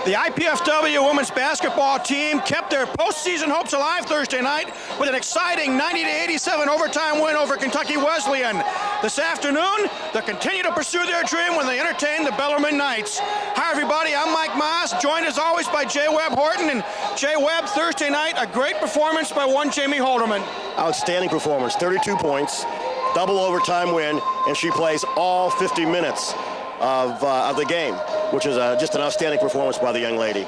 The IPFW women's basketball team kept their postseason hopes alive Thursday night with an exciting 90-87 overtime win over Kentucky Wesleyan. This afternoon, they'll continue to pursue their dream when they entertain the Bellarmine Knights. Hi everybody, I'm Mike Moss, joined as always by Jay Webb Horton. And Jay Webb, Thursday night, a great performance by one Jamie Holderman. Outstanding performance, 32 points, double overtime win, and she plays all 50 minutes of the game, which is just an outstanding performance by the young lady.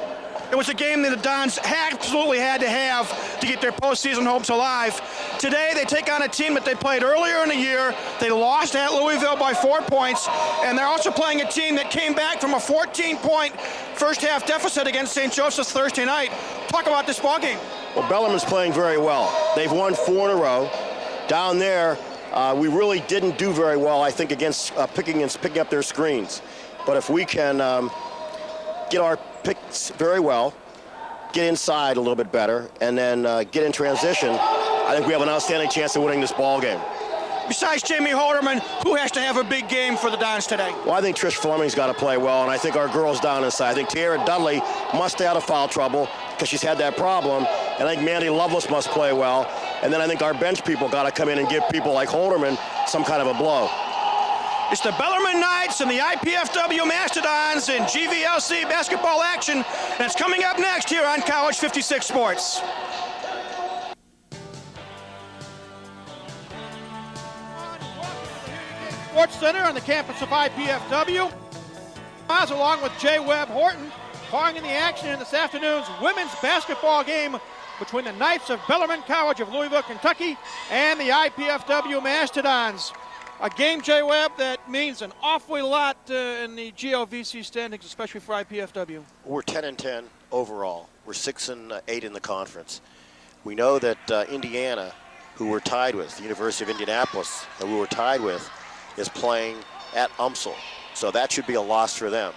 It was a game that the Dons absolutely had to have to get their postseason hopes alive. Today, they take on a team that they played earlier in the year. They lost at Louisville by 4 points, and they're also playing a team that came back from a 14-point first-half deficit against St. Joseph's Thursday night. Talk about this ballgame. Well, Bellarmine's playing very well. They've won 4 in a row. Down there, we really didn't do very well, I think, against picking up their screens. But if we can get our picks very well, get inside a little bit better, and then get in transition, I think we have an outstanding chance of winning this ball game. Besides Jamie Holderman, who has to have a big game for the Dons today? Well, I think Trish Fleming's got to play well, and I think our girls down inside. I think Tierra Dudley must stay out of foul trouble because she's had that problem, and I think Mandy Lovelace must play well, and then I think our bench people got to come in and give people like Holderman some kind of a blow. It's the Bellarmine Knights and the IPFW Mastodons in GVLC basketball action, and it's coming up next here on College 56 Sports. Sports Center on the campus of IPFW. Oz along with Jay Webb Horton calling in the action in this afternoon's women's basketball game between the Knights of Bellarmine College of Louisville, Kentucky and the IPFW Mastodons. A game, Jay Webb, that means an awfully lot in the GLVC standings, especially for IPFW. We're 10-10 overall. We're 6-8 in the conference. We know that Indiana, who we're tied with, the University of Indianapolis, who we're tied with, is playing at UMSL. So that should be a loss for them.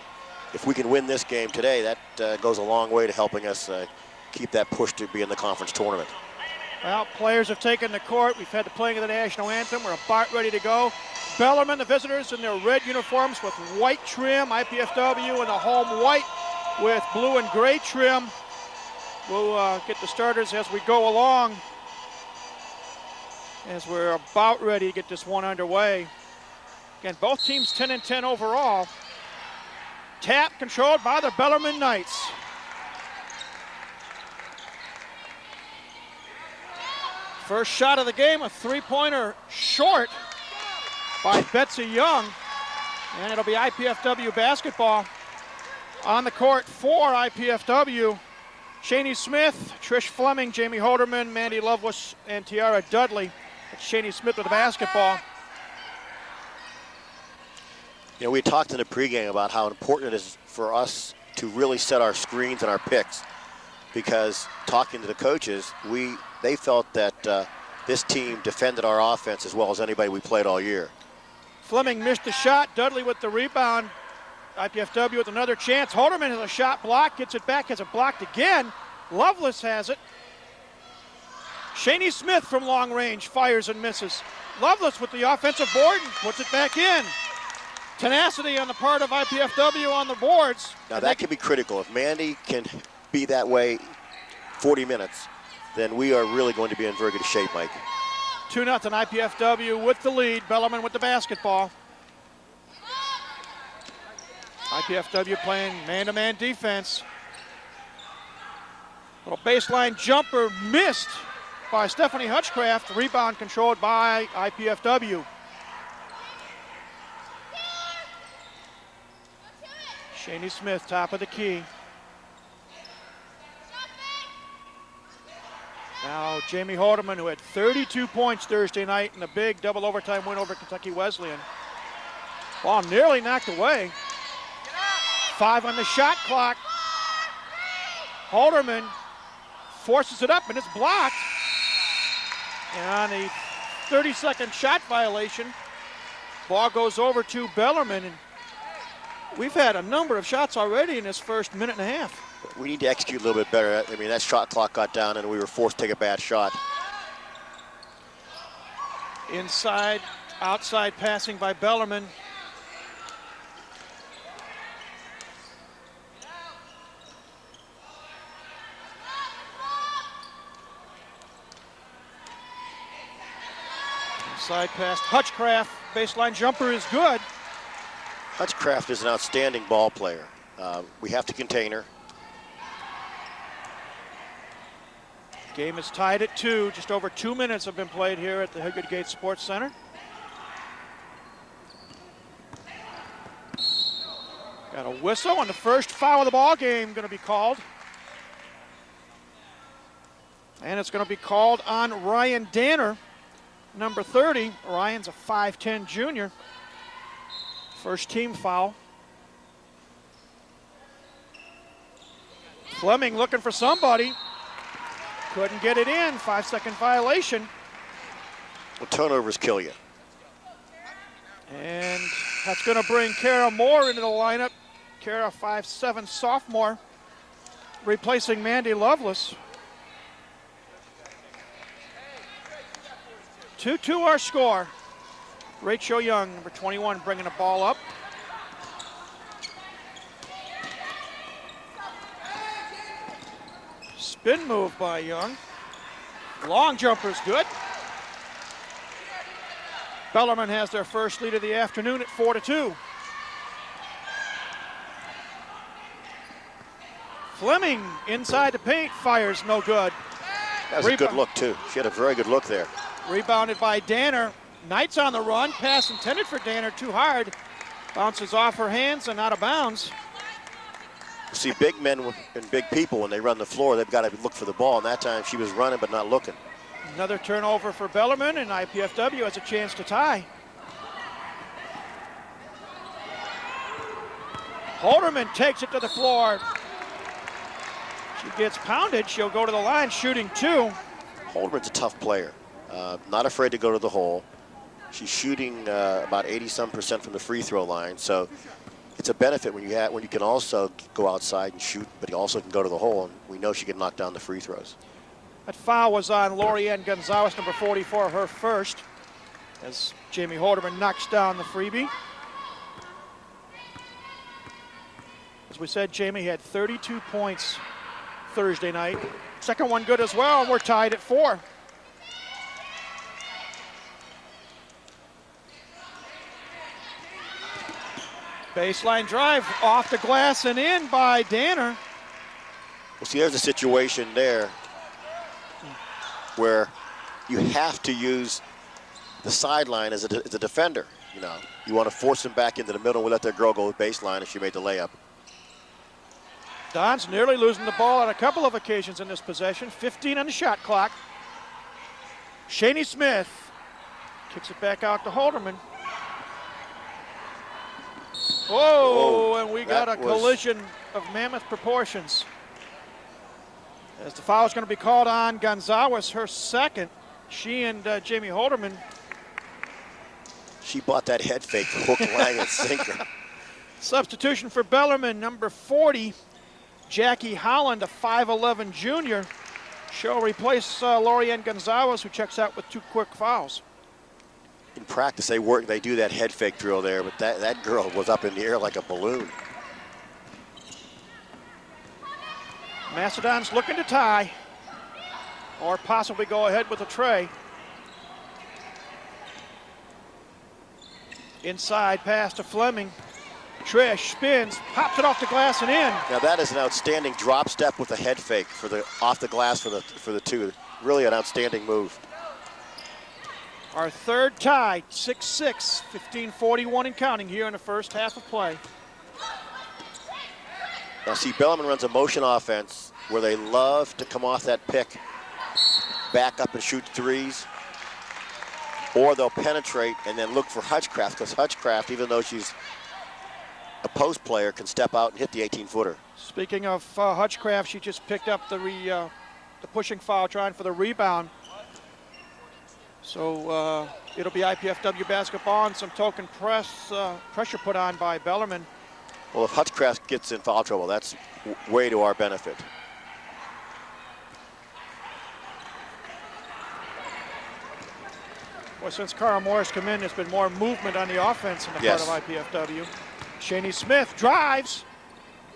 If we can win this game today, that goes a long way to helping us keep that push to be in the conference tournament. Well, players have taken the court. We've had the playing of the national anthem. We're about ready to go. Bellarmine, the visitors, in their red uniforms with white trim. IPFW in the home white with blue and gray trim. We'll get the starters as we go along, as we're about ready to get this one underway. Again, both teams 10-10 overall. Tap controlled by the Bellarmine Knights. First shot of the game, a three-pointer short by Betsy Young. And it'll be IPFW basketball on the court for IPFW. Shani Smith, Trish Fleming, Jamie Holderman, Mandy Lovelace, and Tiara Dudley. It's Shani Smith with the basketball. You know, we talked in the pregame about how important it is for us to really set our screens and our picks, because talking to the coaches, they felt that this team defended our offense as well as anybody we played all year. Fleming missed the shot. Dudley with the rebound. IPFW with another chance. Holderman has a shot blocked, gets it back, has it blocked again. Lovelace has it. Shani Smith from long range fires and misses. Lovelace with the offensive board and puts it back in. Tenacity on the part of IPFW on the boards. Now that can be critical. If Mandy can be that way 40 minutes, then we are really going to be in very good shape, Mike. 2-0 IPFW with the lead. Bellarmine with the basketball. IPFW playing man-to-man defense. Little baseline jumper missed by Stephanie Hutchcraft. Rebound controlled by IPFW. Shani Smith, top of the key. Now Jamie Holderman, who had 32 points Thursday night in a big double overtime win over Kentucky Wesleyan. Ball nearly knocked away. 5 on the shot clock. Holderman forces it up and it's blocked. And on a 30-second shot violation, ball goes over to Bellarmine. And we've had a number of shots already in this first minute and a half. We need to execute a little bit better. I mean, that shot clock got down and we were forced to take a bad shot. Inside, outside passing by Bellarmine. Inside pass, Hutchcraft, baseline jumper is good. Hutchcraft is an outstanding ball player. We have to contain her. Game is tied at 2. Just over 2 minutes have been played here at the Hilliard Gate Sports Center. Got a whistle, and the first foul of the ball game going to be called. And it's going to be called on Ryan Danner, number 30. Ryan's a 5'10 junior. First team foul. Fleming looking for somebody. Couldn't get it in. 5-second violation. Well, turnovers kill you. And that's going to bring Kara Moore into the lineup. Kara, 5'7 sophomore, replacing Mandy Lovelace. 2-2 our score. Rachel Young, number 21, bringing the ball up. Spin move by Young. Long jumper's good. Bellarmine has their first lead of the afternoon at 4-2. Fleming inside the paint, fires no good. That was a good look too. She had a very good look there. Rebounded by Danner. Knight's on the run. Pass intended for Danner, too hard. Bounces off her hands and out of bounds. See, big men and big people, when they run the floor, they've got to look for the ball. And that time she was running but not looking. Another turnover for Bellarmine, and IPFW has a chance to tie. Holderman takes it to the floor. She gets pounded. She'll go to the line shooting 2. Holderman's a tough player. Not afraid to go to the hole. She's shooting about 80-some% from the free throw line. So it's a benefit when you can also go outside and shoot, but you also can go to the hole. And we know she can knock down the free throws. That foul was on Lorianne Gonzalez, number 44, her first, as Jamie Holderman knocks down the freebie. As we said, Jamie had 32 points Thursday night. Second one good as well, and we're tied at 4. Baseline drive off the glass and in by Danner. Well, see, there's a situation there where you have to use the sideline as a defender. You know, you want to force him back into the middle. We let that girl go with baseline, and she made the layup. Don's nearly losing the ball on a couple of occasions in this possession. 15 on the shot clock. Shani Smith kicks it back out to Holderman. Whoa, and we got a collision of mammoth proportions. As the foul is going to be called on Gonzalez, her second. She and Jamie Holderman. She bought that head fake, hook, line, and sinker. Substitution for Bellarmine, number 40, Jackie Holland, a 5'11 junior. She'll replace Lorianne Gonzalez, who checks out with 2 quick fouls. In practice, they do that head fake drill there, but that girl was up in the air like a balloon. Mastodons looking to tie, or possibly go ahead with a tray. Inside pass to Fleming. Trish spins, pops it off the glass and in. Now that is an outstanding drop step with a head fake off the glass for the 2. Really an outstanding move. Our third tie, 6-6, 15:41 and counting here in the first half of play. Now see, Bellarmine runs a motion offense where they love to come off that pick, back up and shoot threes, or they'll penetrate and then look for Hutchcraft, because Hutchcraft, even though she's a post player, can step out and hit the 18-footer. Speaking of Hutchcraft, she just picked up the pushing foul, trying for the rebound. So it'll be IPFW basketball and some token pressure put on by Bellarmine. Well, if Hutchcraft gets in foul trouble, that's way to our benefit. Well, since Cara Morris come in, there's been more movement on the offense in the part of IPFW. Shani Smith drives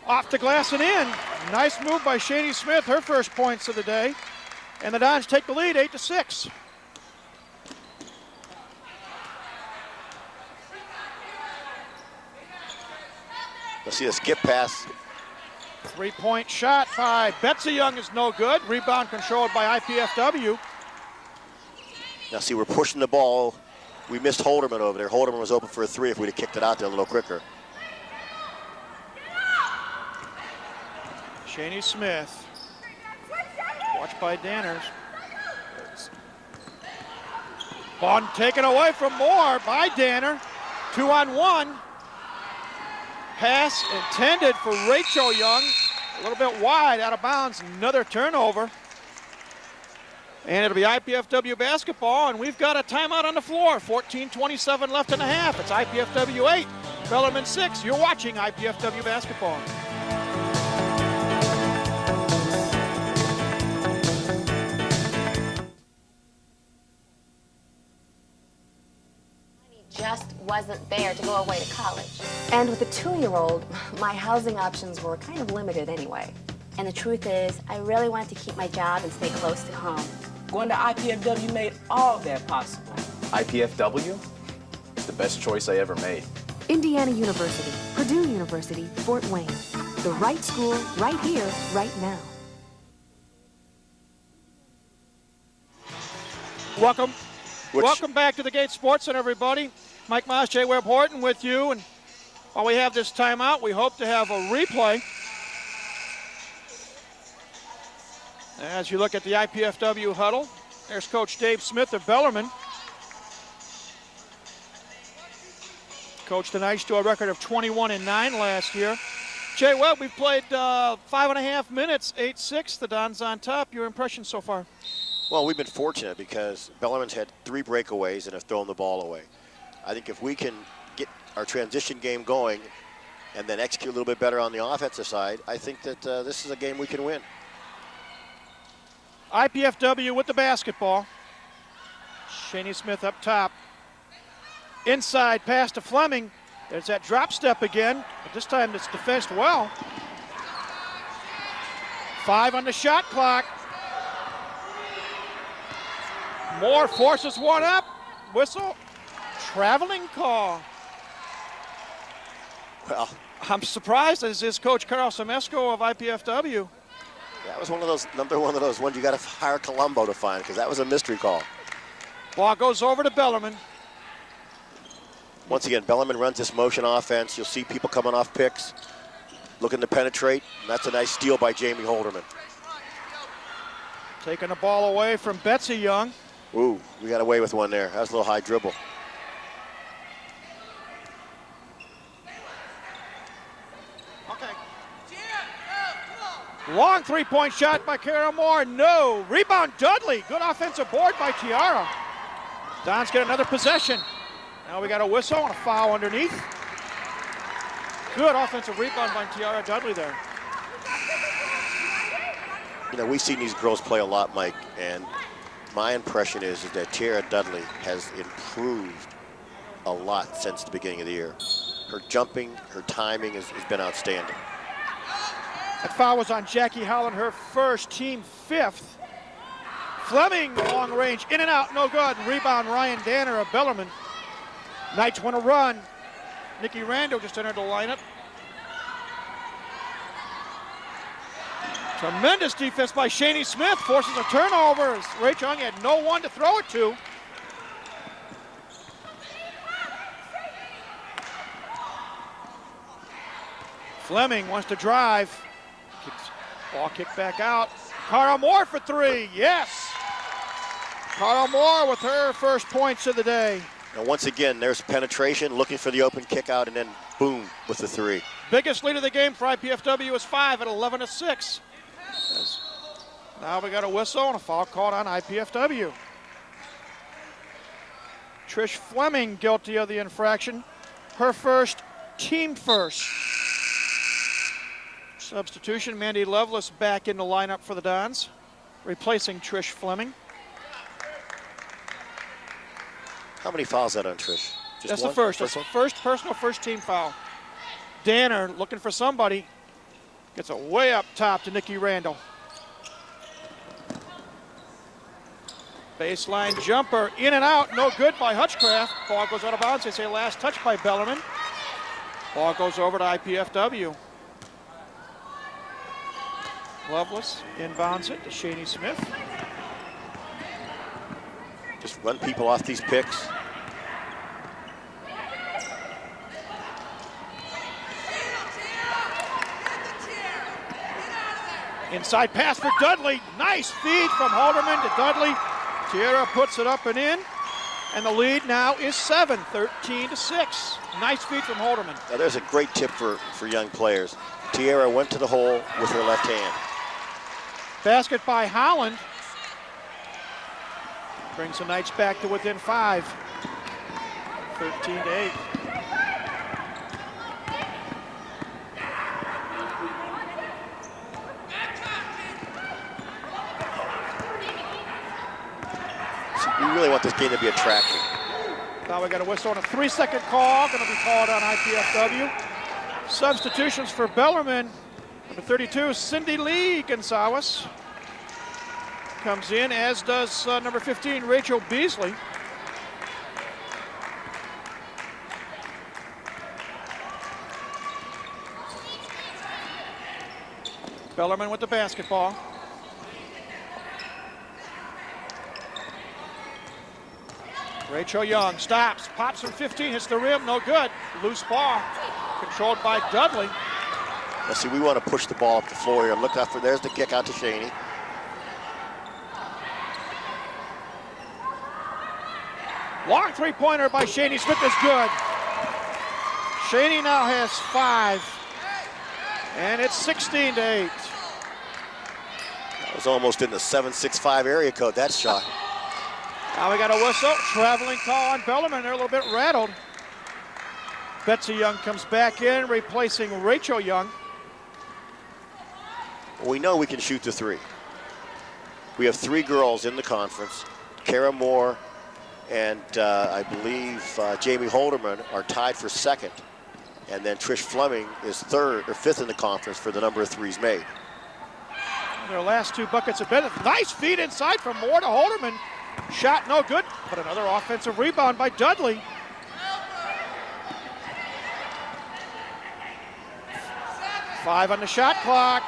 off the glass and in. Nice move by Shani Smith, her first points of the day. And the Dons take the lead 8-6. Let's see a skip pass. 3-point shot by Betsy Young is no good. Rebound controlled by IPFW. Now see, we're pushing the ball. We missed Holderman over there. Holderman was open for a three if we'd have kicked it out there a little quicker. Shaney Smith. Watched by Danners. Ball taken away from Moore by Danner. 2-on-1. Pass intended for Rachel Young. A little bit wide, out of bounds. Another turnover. And it'll be IPFW basketball, and we've got a timeout on the floor. 14:27 left in the half. It's IPFW 8, Bellarmine 6. You're watching IPFW basketball. Just wasn't there to go away to college. And with a 2-year-old, my housing options were kind of limited anyway. And the truth is, I really wanted to keep my job and stay close to home. Going to IPFW made all that possible. IPFW? It's the best choice I ever made. Indiana University, Purdue University, Fort Wayne. The right school, right here, right now. Welcome back to the Gate Sports Center, everybody. Mike Moss, J. Webb Horton with you. And while we have this timeout, we hope to have a replay. As you look at the IPFW huddle, there's Coach Dave Smith of Bellarmine. Coached the Knights to a record of 21-9 last year. Jay Webb, we've played 5.5 minutes, 8-6. The Dons on top. Your impression so far? Well, we've been fortunate because Bellarmine's had 3 breakaways and have thrown the ball away. I think if we can get our transition game going and then execute a little bit better on the offensive side, I think that this is a game we can win. IPFW with the basketball. Shaney Smith up top. Inside pass to Fleming. There's that drop step again, but this time it's defensed well. 5 on the shot clock. Moore forces one up. Whistle. Traveling call. Well, I'm surprised as is Coach Carl Semesco of IPFW. that was one of those ones you got to hire Colombo to find because that was a mystery call. Ball goes over to Bellarmine. Once again, Bellarmine runs this motion offense. You'll see people coming off picks, looking to penetrate. And that's a nice steal by Jamie Holderman. Taking the ball away from Betsy Young. Ooh, we got away with one there. That was a little high dribble. Long 3-point shot by Kara Moore. No. Rebound Dudley. Good offensive board by Tiara. Dons get another possession. Now we got a whistle and a foul underneath. Good offensive rebound by Tiara Dudley there. You know, we've seen these girls play a lot, Mike, and my impression is that Tiara Dudley has improved a lot since the beginning of the year. Her jumping, her timing has been outstanding. That foul was on Jackie Holland, her first, team 5th. Fleming, long range, in and out, no good. Rebound, Ryan Danner of Bellarmine. Knights want to run. Nikki Randall just entered the lineup. Tremendous defense by Shaney Smith, forces a turnover as Rachel Young had no one to throw it to. Fleming wants to drive. Ball kicked back out. Cara Moore for 3, yes. Cara Moore with her first points of the day. Now once again, there's penetration, looking for the open kick out, and then boom with the 3. Biggest lead of the game for IPFW is 5 at 11-6. Now we got a whistle and a foul called on IPFW. Trish Fleming guilty of the infraction. Her first, team first. Substitution, Mandy Lovelace back in the lineup for the Dons, replacing Trish Fleming. How many fouls is that on Trish? Just That's one? the first. That's the first personal first team foul. Danner looking for somebody. Gets it way up top to Nikki Randall. Baseline jumper, in and out, no good by Hutchcraft. Ball goes out of bounds. They say last touch by Bellarmine. Ball goes over to IPFW. Loveless inbounds it to Shaney Smith. Just run people off these picks. Inside pass for Dudley. Nice feed from Halderman to Dudley. Tierra puts it up and in. And the lead now is 7, 13-6. Nice feed from Halderman. Now there's a great tip for young players. Tierra went to the hole with her left hand. Basket by Holland. Brings the Knights back to within 5. 13-8. We really want this game to be attractive. Now we got a whistle on a 3-second call. Going to be called on IPFW. Substitutions for Bellarmine. Number 32, Cindy Lee Gonzalez. Comes in, as does number 15, Rachel Beasley. Bellarmine with the basketball. Rachel Young stops, pops from 15, hits the rim, no good. Loose ball, controlled by Dudley. Now see, we want to push the ball up the floor here. Look out for, there's the kick out to Shaney. Long three-pointer by Shaney Smith is good. Shaney now has 5, and it's 16-8. That was almost in the 765 area code, that shot. Now we got a whistle, traveling call on Bellarmine. They're a little bit rattled. Betsy Young comes back in, replacing Rachel Young. We know we can shoot the 3. We have 3 girls in the conference. Kara Moore and I believe Jamie Halderman are tied for 2nd. And then Trish Fleming is 3rd or 5th in the conference for the number of 3s made. Their last 2 buckets have been a nice feed inside from Moore to Halderman. Shot no good, but another offensive rebound by Dudley. Five on the shot clock.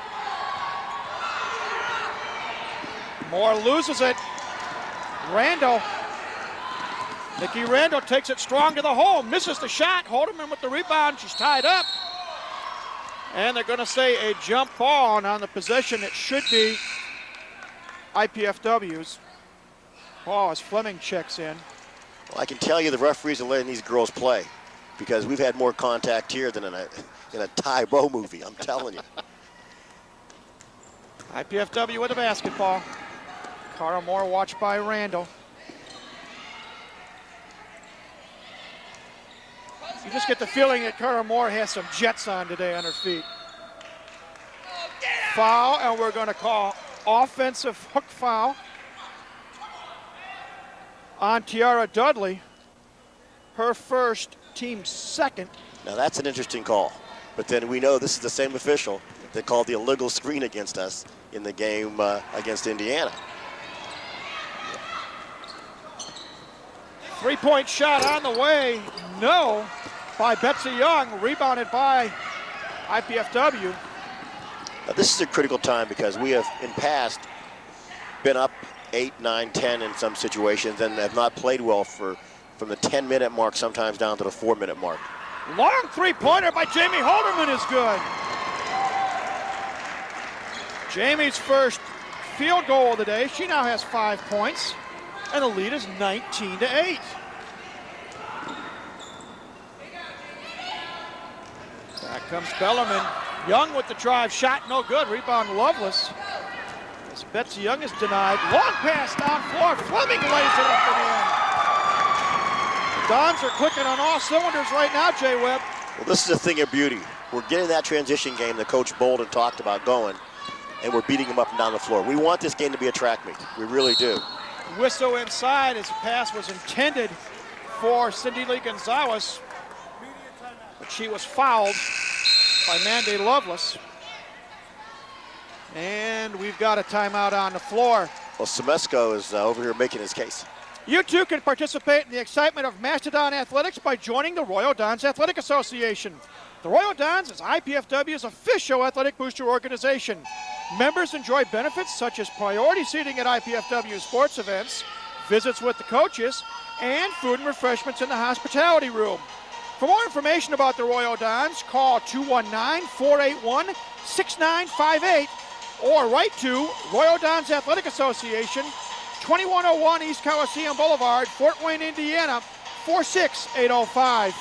Moore loses it. Randall. Nikki Randall takes it strong to the hole, misses the shot. Halderman with the rebound, she's tied up. And they're gonna say a jump ball on the possession. It should be IPFW's. Ball as Fleming checks in. Well, I can tell you the referees are letting these girls play because we've had more contact here than in a Ty Bo movie, I'm telling you. IPFW with the basketball. Cara Moore watched by Randall. You just get the feeling that Cara Moore has some jets on today on her feet. Foul, and we're going to call offensive hook foul on Tiara Dudley. Her first, team 2nd. Now that's an interesting call. But then we know this is the same official that called the illegal screen against us in the game against Indiana. 3-point shot on the way. No, by Betsy Young. Rebounded by IPFW. Now this is a critical time because we have in past been up 8, 9, 10 in some situations and have not played well from the 10-minute mark, sometimes down to the 4-minute mark. Long three-pointer by Jamie Halderman is good. Jamie's first field goal of the day. She now has 5 points, and the lead is 19-8. Back comes Bellarmine. Young with the drive, shot no good. Rebound Loveless. As Betsy Young is denied. Long pass down floor. Fleming lays it up and in. Dons are clicking on all cylinders right now, Jay Webb. Well, this is a thing of beauty. We're getting that transition game that Coach Bolden talked about going, and we're beating them up and down the floor. We want this game to be a track meet. We really do. Whistle inside as the pass was intended for Cindy Lee Gonzalez, but she was fouled by Mandy Loveless. And we've got a timeout on the floor. Well, Semesco is over here making his case. You too can participate in the excitement of Mastodon athletics by joining the Royal Dons Athletic Association. The Royal Dons is IPFW's official athletic booster organization. Members enjoy benefits such as priority seating at IPFW sports events, visits with the coaches, and food and refreshments in the hospitality room. For more information about the Royal Dons, call 219-481-6958 or write to Royal Dons Athletic Association, 2101 East Coliseum Boulevard, Fort Wayne, Indiana, 46805.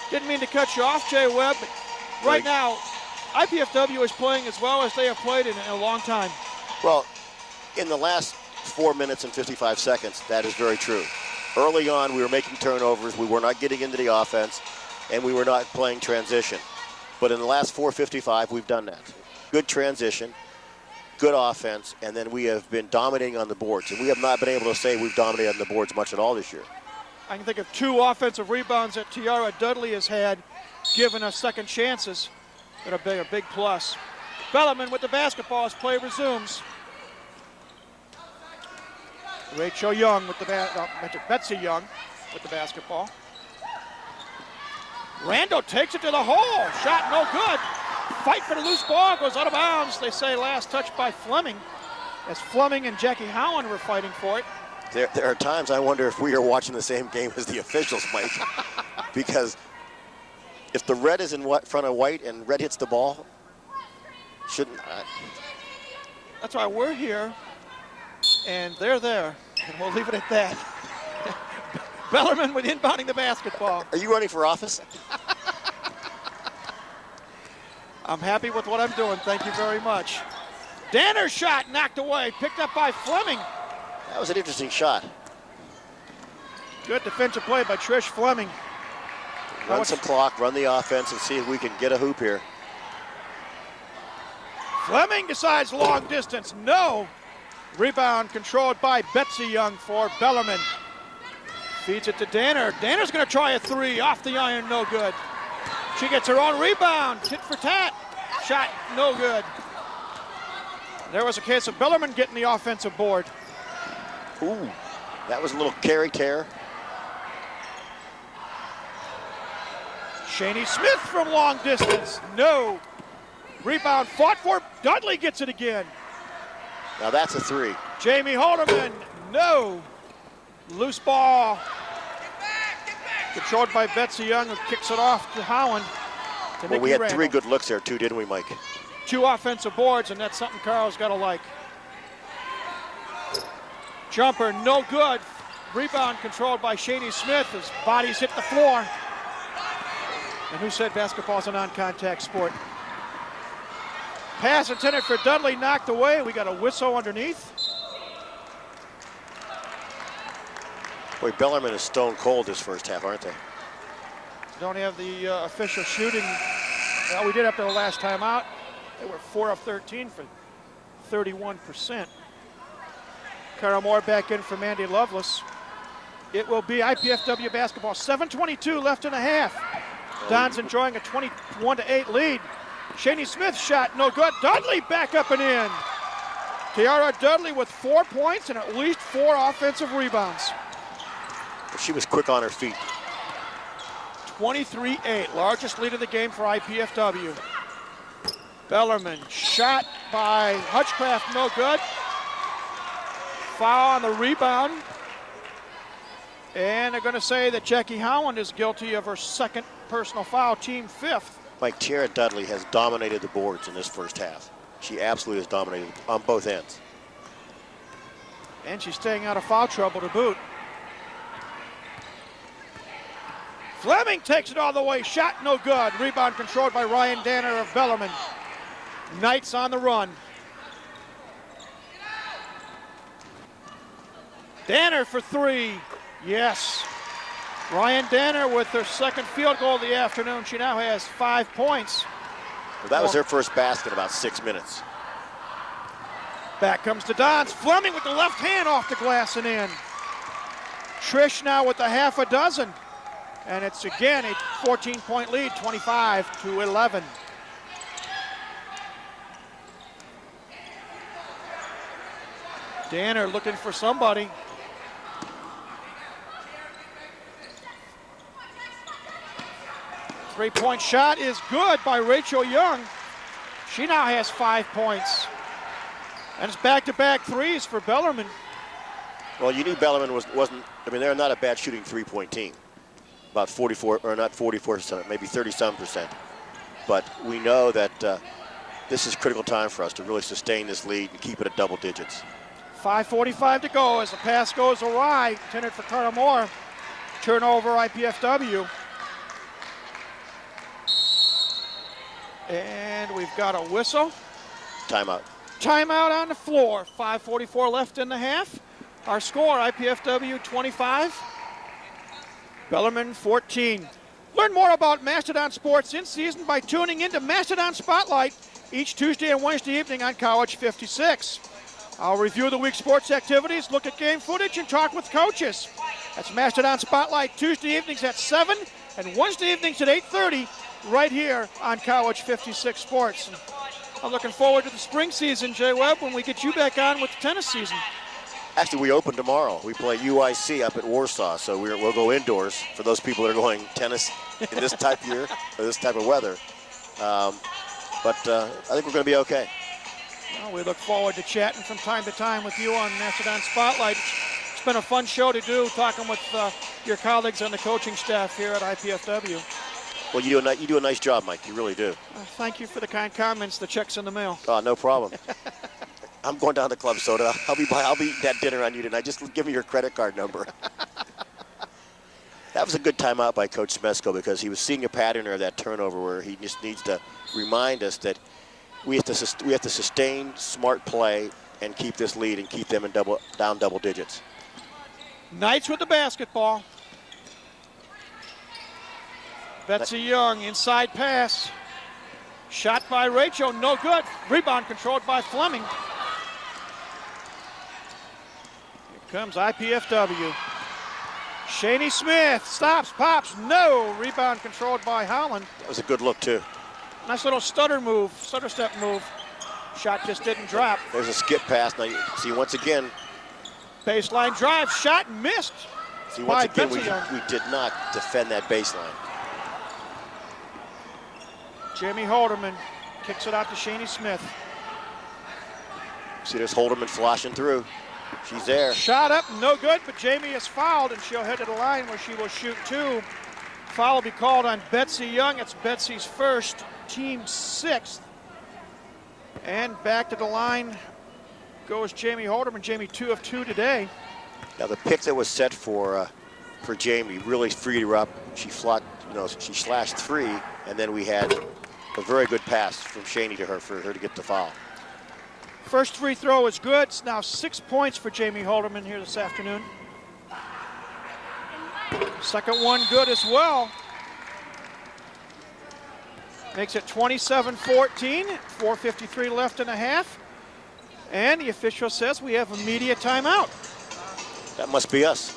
Didn't mean to cut you off, Jay Webb, but right now, IPFW is playing as well as they have played in a long time. Well, in the last 4 minutes and 55 seconds, that is very true. Early on, we were making turnovers, we were not getting into the offense, and we were not playing transition. But in the last 4:55, we've done that. Good transition, good offense, and then we have been dominating on the boards. And we have not been able to say we've dominated on the boards much at all this year. I can think of 2 offensive rebounds that Tiara Dudley has had, giving us second chances. That are a big plus. Bellarmine with the basketball as play resumes. Rachel Young with the Betsy Young with the basketball. Randall takes it to the hole. Shot no good. Fight for the loose ball, goes out of bounds. They say last touch by Fleming, as Fleming and Jackie Howland were fighting for it. There are times I wonder if we are watching the same game as the officials, Mike. Because if the red is in front of white and red hits the ball, shouldn't I? That's why we're here, and they're there, and we'll leave it at that. Bellarmine with inbounding the basketball. Are you running for office? I'm happy with what I'm doing. Thank you very much. Danner's shot knocked away, picked up by Fleming. That was an interesting shot. Good defensive play by Trish Fleming. Run some clock, run the offense, and see if we can get a hoop here. Fleming decides long distance. No. Rebound controlled by Betsy Young for Bellarmine. Feeds it to Danner. Danner's going to try a 3 off the iron, no good. She gets her own rebound. Tit for tat. Shot no good. There was a case of Bellarmine getting the offensive board. Ooh, that was a little carry tear. Shaney Smith from long distance. No. Rebound fought for. Dudley gets it again. Now that's a 3. Jamie Halderman. No. Loose ball. Controlled by Betsy Young, who kicks it off to Howland. Well, we had 3 good looks there too, didn't we, Mike? 2 offensive boards, and that's something Carl's got to like. Jumper, no good. Rebound controlled by Shaney Smith as bodies hit the floor. And who said basketball's a non-contact sport? Pass intended for Dudley, knocked away. We got a whistle underneath. Boy, Bellarmine is stone cold this first half, aren't they? Don't have the official shooting. Well, we did after the last time out. They were 4 of 13 for 31%. Carol Moore back in for Mandy Lovelace. It will be IPFW basketball. 7:22 left in the half. Don's enjoying a 21-8 lead. Shaney Smith shot no good. Dudley back up and in. Tiara Dudley with 4 points and at least 4 offensive rebounds. She was quick on her feet. 23-8, largest lead of the game for IPFW. Bellarmine shot by Hutchcraft, no good. Foul on the rebound. And they're going to say that Jackie Howland is guilty of her second personal foul, team 5th. Mike, Tiara Dudley has dominated the boards in this first half. She absolutely has dominated on both ends. And she's staying out of foul trouble to boot. Fleming takes it all the way, shot no good. Rebound controlled by Ryan Danner of Bellarmine. Knights on the run. Danner for 3, yes. Ryan Danner with her second field goal of the afternoon. She now has 5 points. Well, that was her first basket in about 6 minutes. Back comes the Dons. Fleming with the left hand off the glass and in. Trish now with a half a dozen. And it's again a 14-point lead, 25-11. Danner looking for somebody. Three-point shot is good by Rachel Young. She now has 5 points. And it's back-to-back threes for Bellarmine. Well, you knew Bellarmine wasn't, I mean, they're not a bad shooting three-point team. About 44, or not 44%, maybe 30-some%. But we know that this is critical time for us to really sustain this lead and keep it at double digits. 5:45 to go as the pass goes awry. Intended for Carter Moore. Turnover IPFW. And we've got a whistle. Timeout. Timeout on the floor. 5:44 left in the half. Our score, IPFW 25, Bellarmine 14. Learn more about Mastodon sports in season by tuning into Mastodon Spotlight each Tuesday and Wednesday evening on College 56. I'll review the week's sports activities, look at game footage, and talk with coaches. That's Mastodon Spotlight Tuesday evenings at 7 and Wednesday evenings at 8:30 right here on College 56 Sports. And I'm looking forward to the spring season, Jay Webb, when we get you back on with the tennis season. Actually, we open tomorrow. We play UIC up at Warsaw, so we'll go indoors for those people that are going tennis in this type of year or this type of weather. But I think we're going to be okay. Well, we look forward to chatting from time to time with you on Mastodon Spotlight. It's been a fun show to do, talking with your colleagues on the coaching staff here at IPFW. Well, you do a nice job, Mike. You really do. Thank you for the kind comments. The check's in the mail. Oh, no problem. I'm going down to Club Soda. I'll be eating that dinner on you tonight. Just give me your credit card number. That was a good timeout by Coach Smesko because he was seeing a pattern of that turnover where he just needs to remind us that we have to sustain smart play and keep this lead and keep them in down double digits. Knights with the basketball. Betsy Young, inside pass. Shot by Rachel, no good. Rebound controlled by Fleming. Here comes IPFW. Shaney Smith stops, pops, no. Rebound controlled by Holland. That was a good look, too. Nice little stutter step move. Shot just didn't drop. There's a skip pass. Now you see once again. Baseline drive, shot missed. See once again, we Young. did not defend that baseline. Jamie Holderman kicks it out to Shaney Smith. See, there's Holderman flashing through. She's there. Shot up, no good, but Jamie is fouled, and she'll head to the line where she will shoot two. Foul will be called on Betsy Young. It's Betsy's first, team sixth. And back to the line goes Jamie Holderman. Jamie 2 of 2 today. Now the pick that was set for Jamie really freed her up. She slashed three, and then we had a very good pass from Shaney to her for her to get the foul. First free throw is good. It's now 6 points for Jamie Holderman here this afternoon. Second one good as well. Makes it 27-14, 4:53 left in the half. And the official says we have a media timeout. That must be us.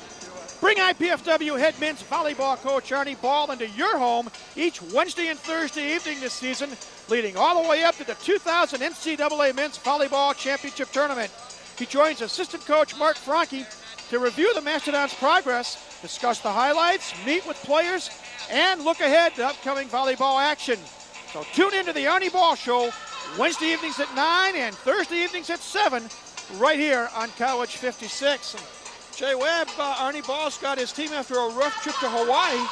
Bring IPFW head men's volleyball coach Arnie Ball into your home each Wednesday and Thursday evening this season, leading all the way up to the 2000 NCAA Men's Volleyball Championship Tournament. He joins assistant coach Mark Franke to review the Mastodons' progress, discuss the highlights, meet with players, and look ahead to upcoming volleyball action. So tune into the Arnie Ball Show Wednesday evenings at 9 and Thursday evenings at 7 right here on College 56. And Jay Webb, Arnie Ball's got his team after a rough trip to Hawaii.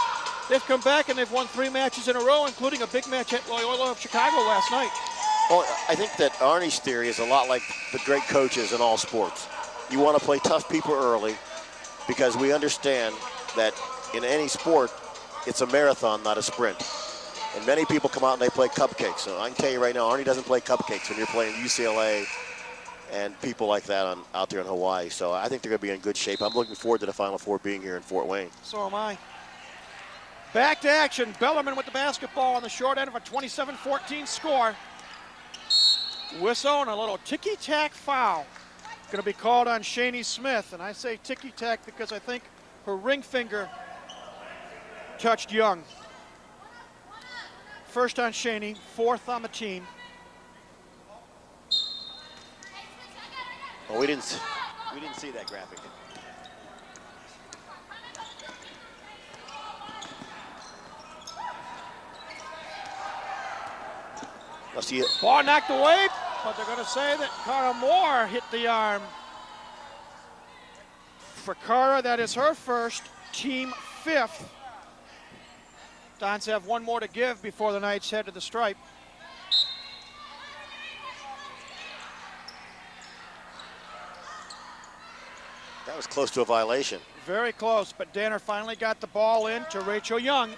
They've come back and they've won 3 matches in a row, including a big match at Loyola of Chicago last night. Well, I think that Arnie's theory is a lot like the great coaches in all sports. You want to play tough people early because we understand that in any sport, it's a marathon, not a sprint. And many people come out and they play cupcakes. So I can tell you right now, Arnie doesn't play cupcakes when you're playing UCLA and people like that out there in Hawaii. So I think they're going to be in good shape. I'm looking forward to the Final Four being here in Fort Wayne. So am I. Back to action. Bellarmine with the basketball on the short end of a 27-14 score. Whistle and a little ticky-tack foul. Going to be called on Shaney Smith. And I say ticky-tack because I think her ring finger touched Young. First on Shaney, fourth on the team. Well, we didn't see that graphic. I'll see it. Ball knocked away, but they're going to say that Cara Moore hit the arm. For Cara, that is her first, team 5th. Dons have one more to give before the Knights head to the stripe. That was close to a violation. Very close, but Danner finally got the ball in to Rachel Young.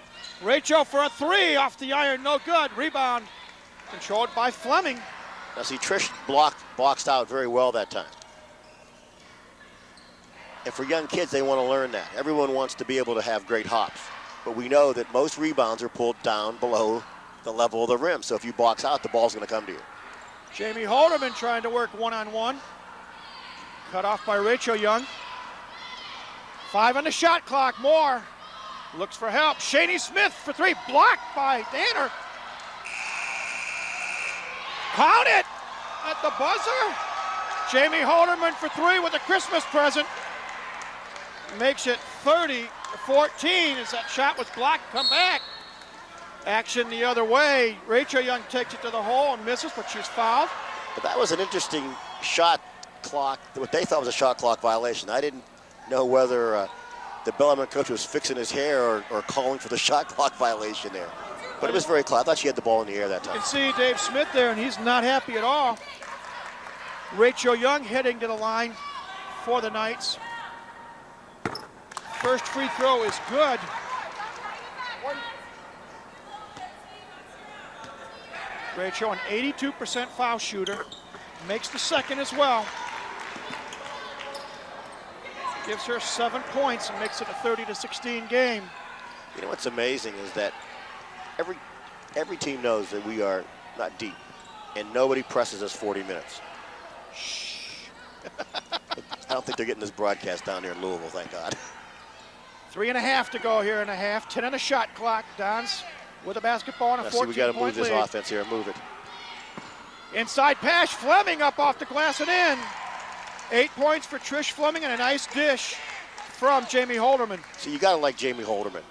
Rachel for a 3 off the iron, no good. Rebound controlled by Fleming. Now see, Trish boxed out very well that time. And for young kids, they want to learn that. Everyone wants to be able to have great hops. But we know that most rebounds are pulled down below the level of the rim. So if you box out, the ball's going to come to you. Jamie Holderman trying to work one-on-one. Cut off by Rachel Young. 5 on the shot clock. Moore looks for help. Shani Smith for 3. Blocked by Danner. Count it at the buzzer. Jamie Holderman for 3 with a Christmas present. Makes it 30-14 as that shot was blocked. Come back. Action the other way. Rachel Young takes it to the hole and misses, but she's fouled. But that was an interesting shot clock, what they thought was a shot clock violation. I didn't know whether the Bellarmine coach was fixing his hair or calling for the shot clock violation there. But it was very close. I thought she had the ball in the air that time. You can see Dave Smith there, and he's not happy at all. Rachel Young heading to the line for the Knights. First free throw is good. Rachel, an 82% foul shooter, makes the second as well. Gives her 7 points and makes it a 30-16 game. You know what's amazing is that every team knows that we are not deep, and nobody presses us 40 minutes. I don't think they're getting this broadcast down here in Louisville, thank God. 3.5 to go here in a half. 10 on the shot clock. Dons with a basketball and a 14-point lead. We got to move this offense here. Move it. Inside pass. Fleming up off the glass and in. 8 points for Trish Fleming and a nice dish from Jamie Holderman. So you got to like Jamie Holderman.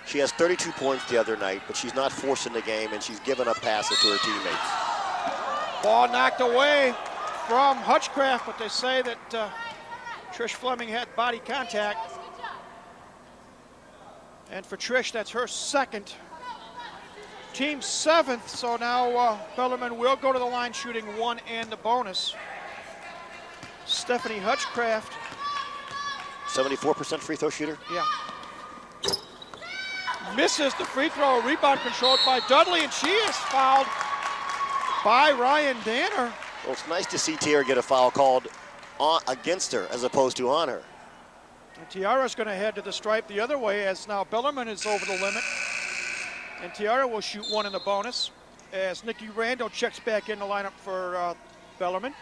She has 32 points the other night, but she's not forcing the game, and she's giving up passes to her teammates. Ball knocked away from Hutchcraft, but they say that Trish Fleming had body contact. And for Trish, that's her second. Team 7th, so now Bellarmine will go to the line shooting 1 and the bonus. Stephanie Hutchcraft. 74% free throw shooter? Yeah. Misses the free throw. Rebound controlled by Dudley, and she is fouled by Ryan Danner. Well, it's nice to see Tiara get a foul called against her as opposed to on her. And Tiara's going to head to the stripe the other way as now Bellarmine is over the limit. And Tiara will shoot 1 in the bonus as Nikki Randall checks back in the lineup for Bellarmine.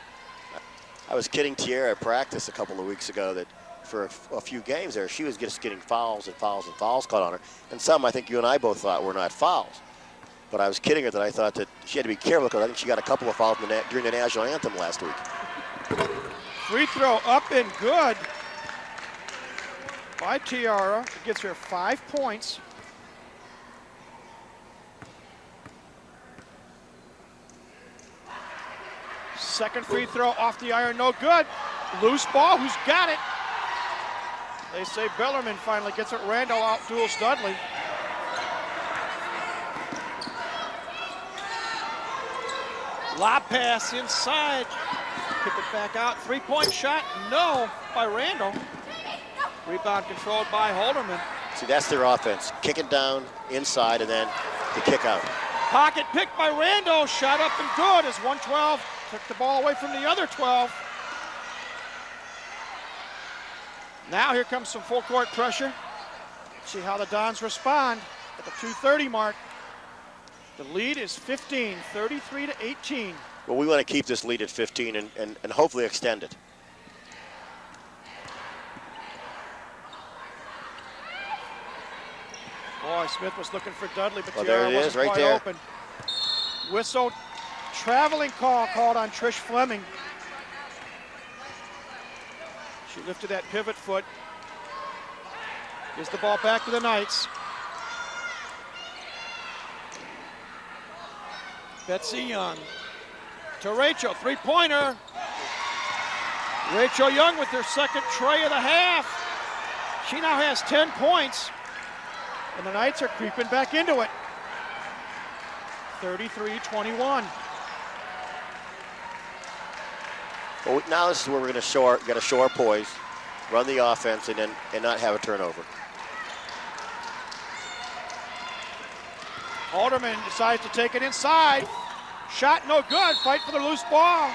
I was kidding Tiara at practice a couple of weeks ago that for a few games there, she was just getting fouls and fouls and fouls caught on her. And some I think you and I both thought were not fouls. But I was kidding her that I thought that she had to be careful because I think she got a couple of fouls during the national anthem last week. Free throw up and good by Tiara. It gives her 5 points. Second free throw off the iron, no good. Loose ball, who's got it? They say Bellarmine finally gets it. Randall outduels Dudley. Lob pass inside. Kick it back out. 3-point shot, no, by Randall. Rebound controlled by Holderman. See, that's their offense. Kick it down inside and then the kick out. Pocket pick by Randall. Shot up and good as 112 took the ball away from the other 12. Now here comes some full court pressure. See how the Dons respond at the 2:30 mark. The lead is 15, 33-18. Well, we want to keep this lead at 15 and hopefully extend it. Boy, Smith was looking for Dudley, but Well, there Tiara it is, wasn't right quite there. open. Whistle, traveling call called on Trish Fleming. She lifted that pivot foot. Gives the ball back to the Knights. Betsy Young to Rachel, three-pointer. Rachel Young with her second tray of the half. She now has 10 points, and the Knights are creeping back into it. 33-21. Well, now this is where we're going to got to show our poise, run the offense, and not have a turnover. Halderman decides to take it inside. Shot no good. Fight for the loose ball.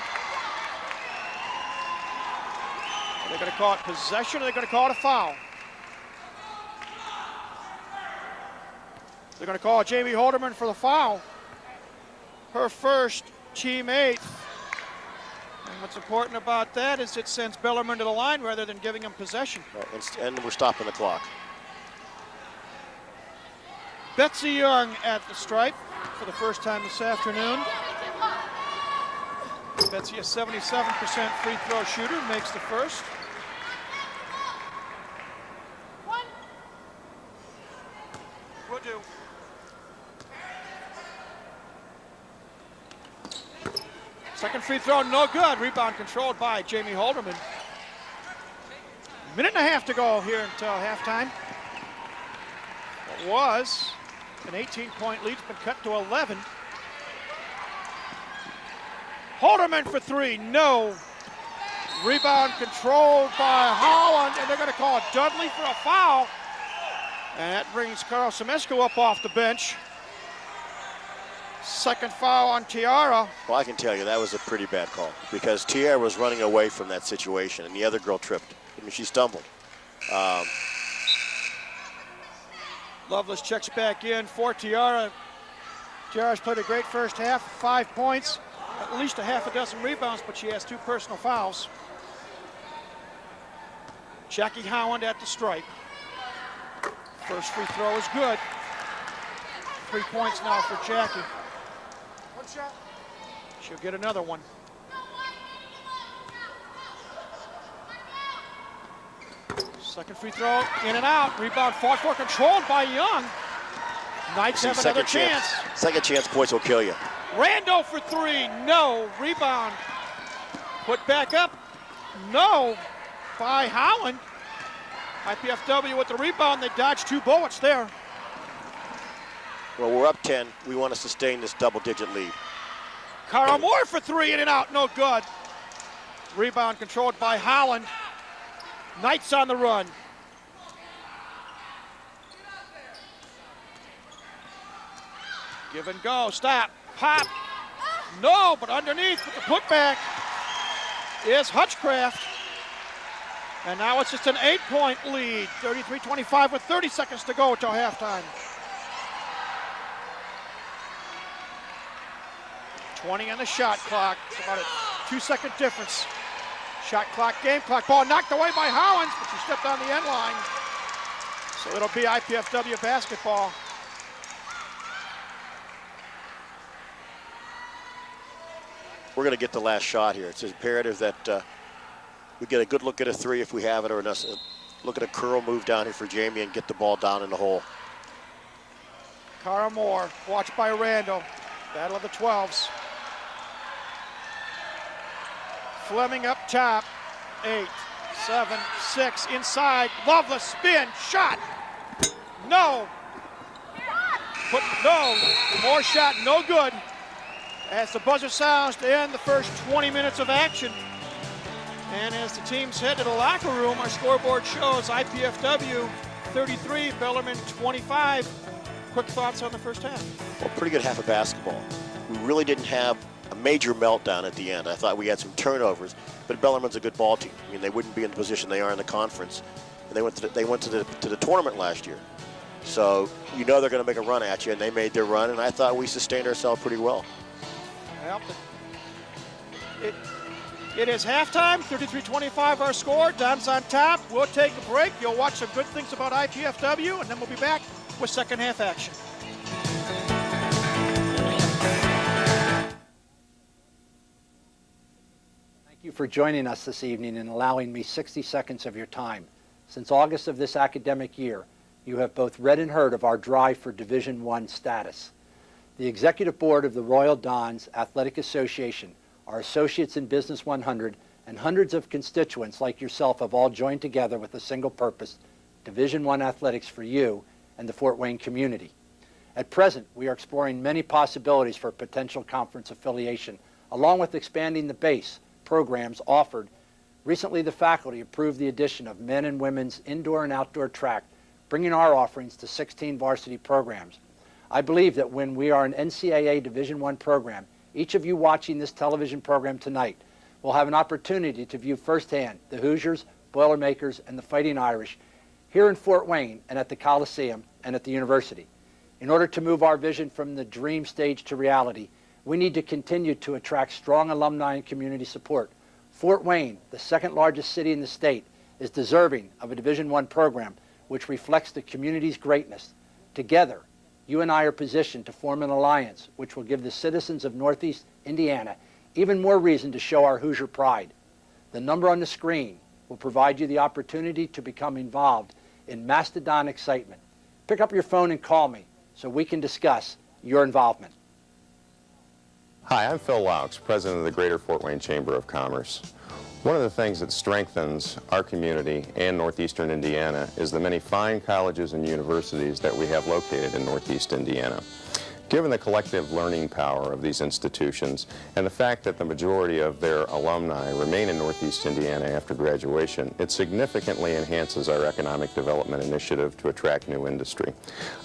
Are they going to call it possession or are they going to call it a foul? They're going to call Jamie Halderman for the foul. Her first, team eighth. And what's important about that is it sends Bellarmine to the line rather than giving him possession. And we're stopping the clock. Betsy Young at the stripe for the first time this afternoon. Betsy, a 77% free throw shooter, makes the first. Will do. Second free throw, no good. Rebound controlled by Jamie Halderman. Minute and a half to go here until halftime. It was an 18-point lead, been cut to 11. Halderman for three, no. Rebound controlled by Holland, and they're going to call Dudley for a foul. And that brings Carl Semesco up off the bench. Second foul on Tiara. Well, I can tell you that was a pretty bad call because Tiara was running away from that situation, and the other girl tripped. I mean, she stumbled. Lovelace checks back in for Tiara. Tiara's played a great first half, 5 points, at least a half a dozen rebounds, but she has 2 personal fouls. Jackie Howland at the stripe. First free throw is good. 3 points now for Jackie. One shot. She'll get another one. Second free throw, in and out. Rebound fought for, controlled by Young. Knights have another chance. Second chance points will kill you. Rando for three, no. Rebound put back up, no, by Howland. IPFW with the rebound, they dodged 2 bullets there. Well, we're up 10. We want to sustain this double-digit lead. Cara Moore for three, in and out, no good. Rebound controlled by Howland. Knights on the run. Give and go, stop, pop. No, but underneath with the putback is Hutchcraft. And now it's just an 8-point lead, 33-25 with 30 seconds to go until halftime. 20 on the shot clock, it's about a 2-second difference. Shot clock, game clock, ball knocked away by Howland, but she stepped on the end line. So it'll be IPFW basketball. We're going to get the last shot here. It's imperative that we get a good look at a three if we have it, or look at a curl move down here for Jamie and get the ball down in the hole. Cara Moore, watched by Randall. Battle of the 12s. Fleming up top. 8, 7, 6, inside. Lovelace, spin, shot. No. No. More shot, no good. As the buzzer sounds to end the first 20 minutes of action. And as the teams head to the locker room, our scoreboard shows IPFW 33, Bellarmine 25. Quick thoughts on the first half? Well, pretty good half of basketball. We really didn't have a major meltdown at the end. I thought we had some turnovers, but Bellarmine's a good ball team. I mean, they wouldn't be in the position they are in the conference, and they went to the tournament last year. So you know they're going to make a run at you, and they made their run, and I thought we sustained ourselves pretty well. Well, it is halftime, 33-25 our score. Don's on top. We'll take a break. You'll watch some good things about IPFW, and then we'll be back with second half action. Thank you for joining us this evening and allowing me 60 seconds of your time. Since August of this academic year, you have both read and heard of our drive for Division I status. The Executive Board of the Royal Dons Athletic Association, our associates in Business 100, and hundreds of constituents like yourself have all joined together with a single purpose: Division I athletics for you and the Fort Wayne community. At present, we are exploring many possibilities for potential conference affiliation, along with expanding the base programs offered. Recently, the faculty approved the addition of men and women's indoor and outdoor track, bringing our offerings to 16 varsity programs. I believe that when we are an NCAA Division I program, each of you watching this television program tonight will have an opportunity to view firsthand the Hoosiers, Boilermakers, and the Fighting Irish here in Fort Wayne and at the Coliseum and at the university. In order to move our vision from the dream stage to reality, we need to continue to attract strong alumni and community support. Fort Wayne, the second largest city in the state, is deserving of a Division I program which reflects the community's greatness. Together, you and I are positioned to form an alliance which will give the citizens of Northeast Indiana even more reason to show our Hoosier pride. The number on the screen will provide you the opportunity to become involved in Mastodon excitement. Pick up your phone and call me so we can discuss your involvement. Hi, I'm Phil Laux, President of the Greater Fort Wayne Chamber of Commerce. One of the things that strengthens our community and Northeastern Indiana is the many fine colleges and universities that we have located in Northeast Indiana. Given the collective learning power of these institutions and the fact that the majority of their alumni remain in Northeast Indiana after graduation, it significantly enhances our economic development initiative to attract new industry.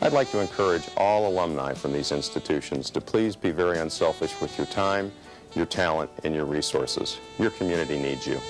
I'd like to encourage all alumni from these institutions to please be very unselfish with your time, your talent, and your resources. Your community needs you.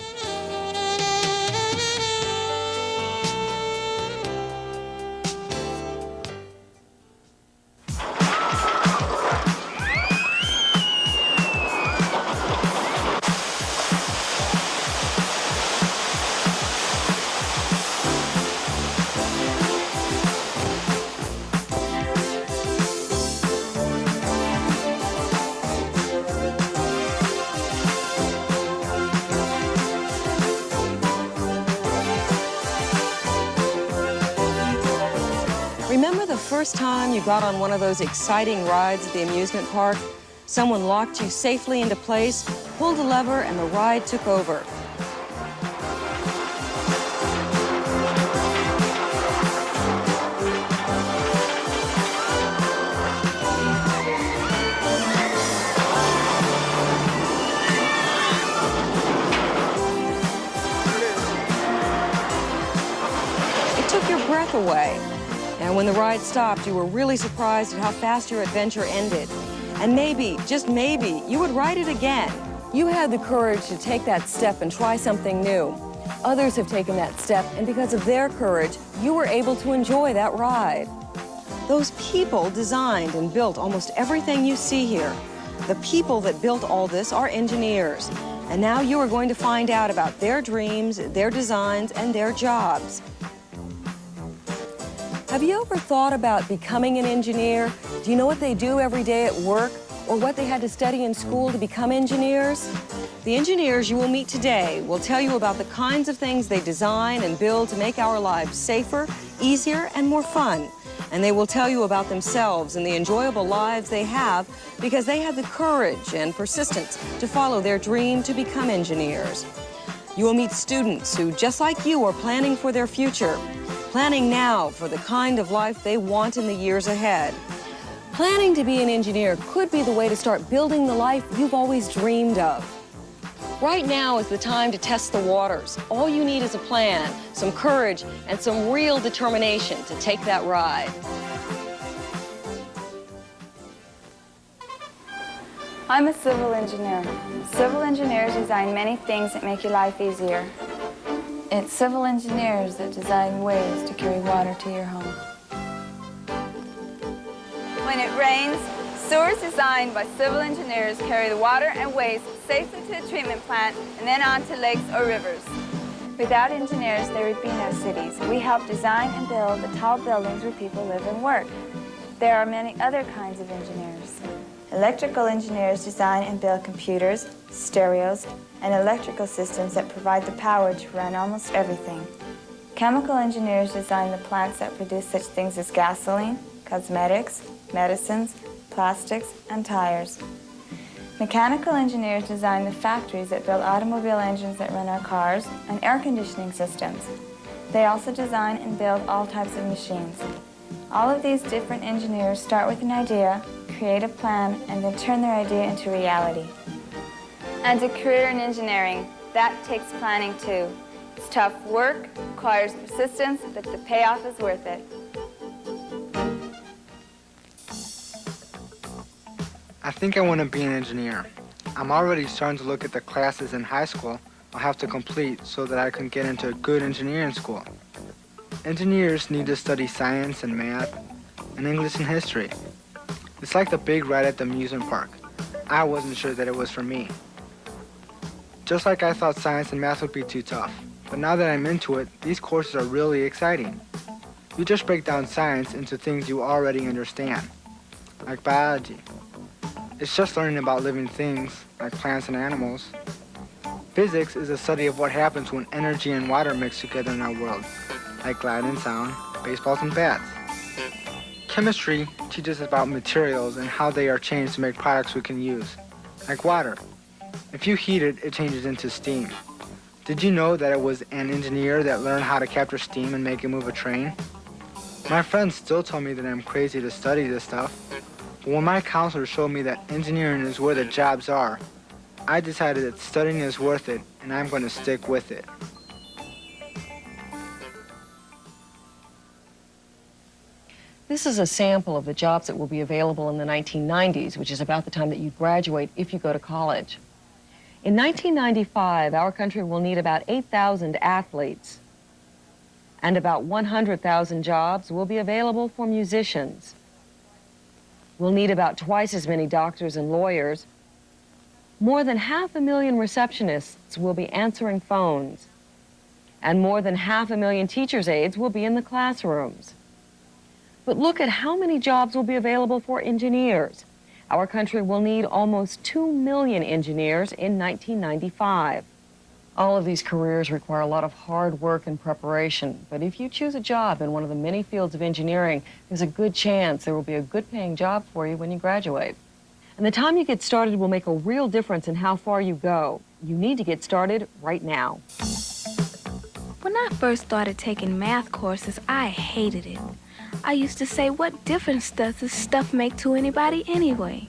Remember the first time you got on one of those exciting rides at the amusement park? Someone locked you safely into place, pulled a lever, and the ride took over. It took your breath away. And when the ride stopped, you were really surprised at how fast your adventure ended. And maybe, just maybe, you would ride it again. You had the courage to take that step and try something new. Others have taken that step, and because of their courage, you were able to enjoy that ride. Those people designed and built almost everything you see here. The people that built all this are engineers. And now you are going to find out about their dreams, their designs, and their jobs. Have you ever thought about becoming an engineer? Do you know what they do every day at work, or what they had to study in school to become engineers? The engineers you will meet today will tell you about the kinds of things they design and build to make our lives safer, easier, and more fun. And they will tell you about themselves and the enjoyable lives they have because they had the courage and persistence to follow their dream to become engineers. You will meet students who, just like you, are planning for their future. Planning now for the kind of life they want in the years ahead. Planning to be an engineer could be the way to start building the life you've always dreamed of. Right now is the time to test the waters. All you need is a plan, some courage, and some real determination to take that ride. I'm a civil engineer. Civil engineers design many things that make your life easier. It's civil engineers that design ways to carry water to your home. When it rains, sewers designed by civil engineers carry the water and waste safe into the treatment plant and then onto lakes or rivers. Without engineers, there would be no cities. We help design and build the tall buildings where people live and work. There are many other kinds of engineers. Electrical engineers design and build computers, stereos, and electrical systems that provide the power to run almost everything. Chemical engineers design the plants that produce such things as gasoline, cosmetics, medicines, plastics, and tires. Mechanical engineers design the factories that build automobile engines that run our cars and air conditioning systems. They also design and build all types of machines. All of these different engineers start with an idea, create a plan, and then turn their idea into reality. And a career in engineering, that takes planning too. It's tough work, requires persistence, but the payoff is worth it. I think I want to be an engineer. I'm already starting to look at the classes in high school I'll have to complete so that I can get into a good engineering school. Engineers need to study science and math and English and history. It's like the big ride at the amusement park. I wasn't sure that it was for me. Just like I thought science and math would be too tough. But now that I'm into it, these courses are really exciting. You just break down science into things you already understand, like biology. It's just learning about living things, like plants and animals. Physics is a study of what happens when energy and water mix together in our world, like light and sound, baseballs and bats. Chemistry teaches us about materials and how they are changed to make products we can use, like water. If you heat it, it changes into steam. Did you know that it was an engineer that learned how to capture steam and make it move a train? My friends still tell me that I'm crazy to study this stuff. But when my counselor showed me that engineering is where the jobs are, I decided that studying is worth it, and I'm going to stick with it. This is a sample of the jobs that will be available in the 1990s, which is about the time that you graduate if you go to college. In 1995, our country will need about 8,000 athletes, and about 100,000 jobs will be available for musicians. We'll need about twice as many doctors and lawyers. More than 500,000 receptionists will be answering phones, and more than 500,000 teachers' aides will be in the classrooms. But look at how many jobs will be available for engineers. Our country will need almost 2 million engineers in 1995. All of these careers require a lot of hard work and preparation, but if you choose a job in one of the many fields of engineering, there's a good chance there will be a good-paying job for you when you graduate. And the time you get started will make a real difference in how far you go. You need to get started right now. When I first started taking math courses, I hated it. I used to say, what difference does this stuff make to anybody anyway?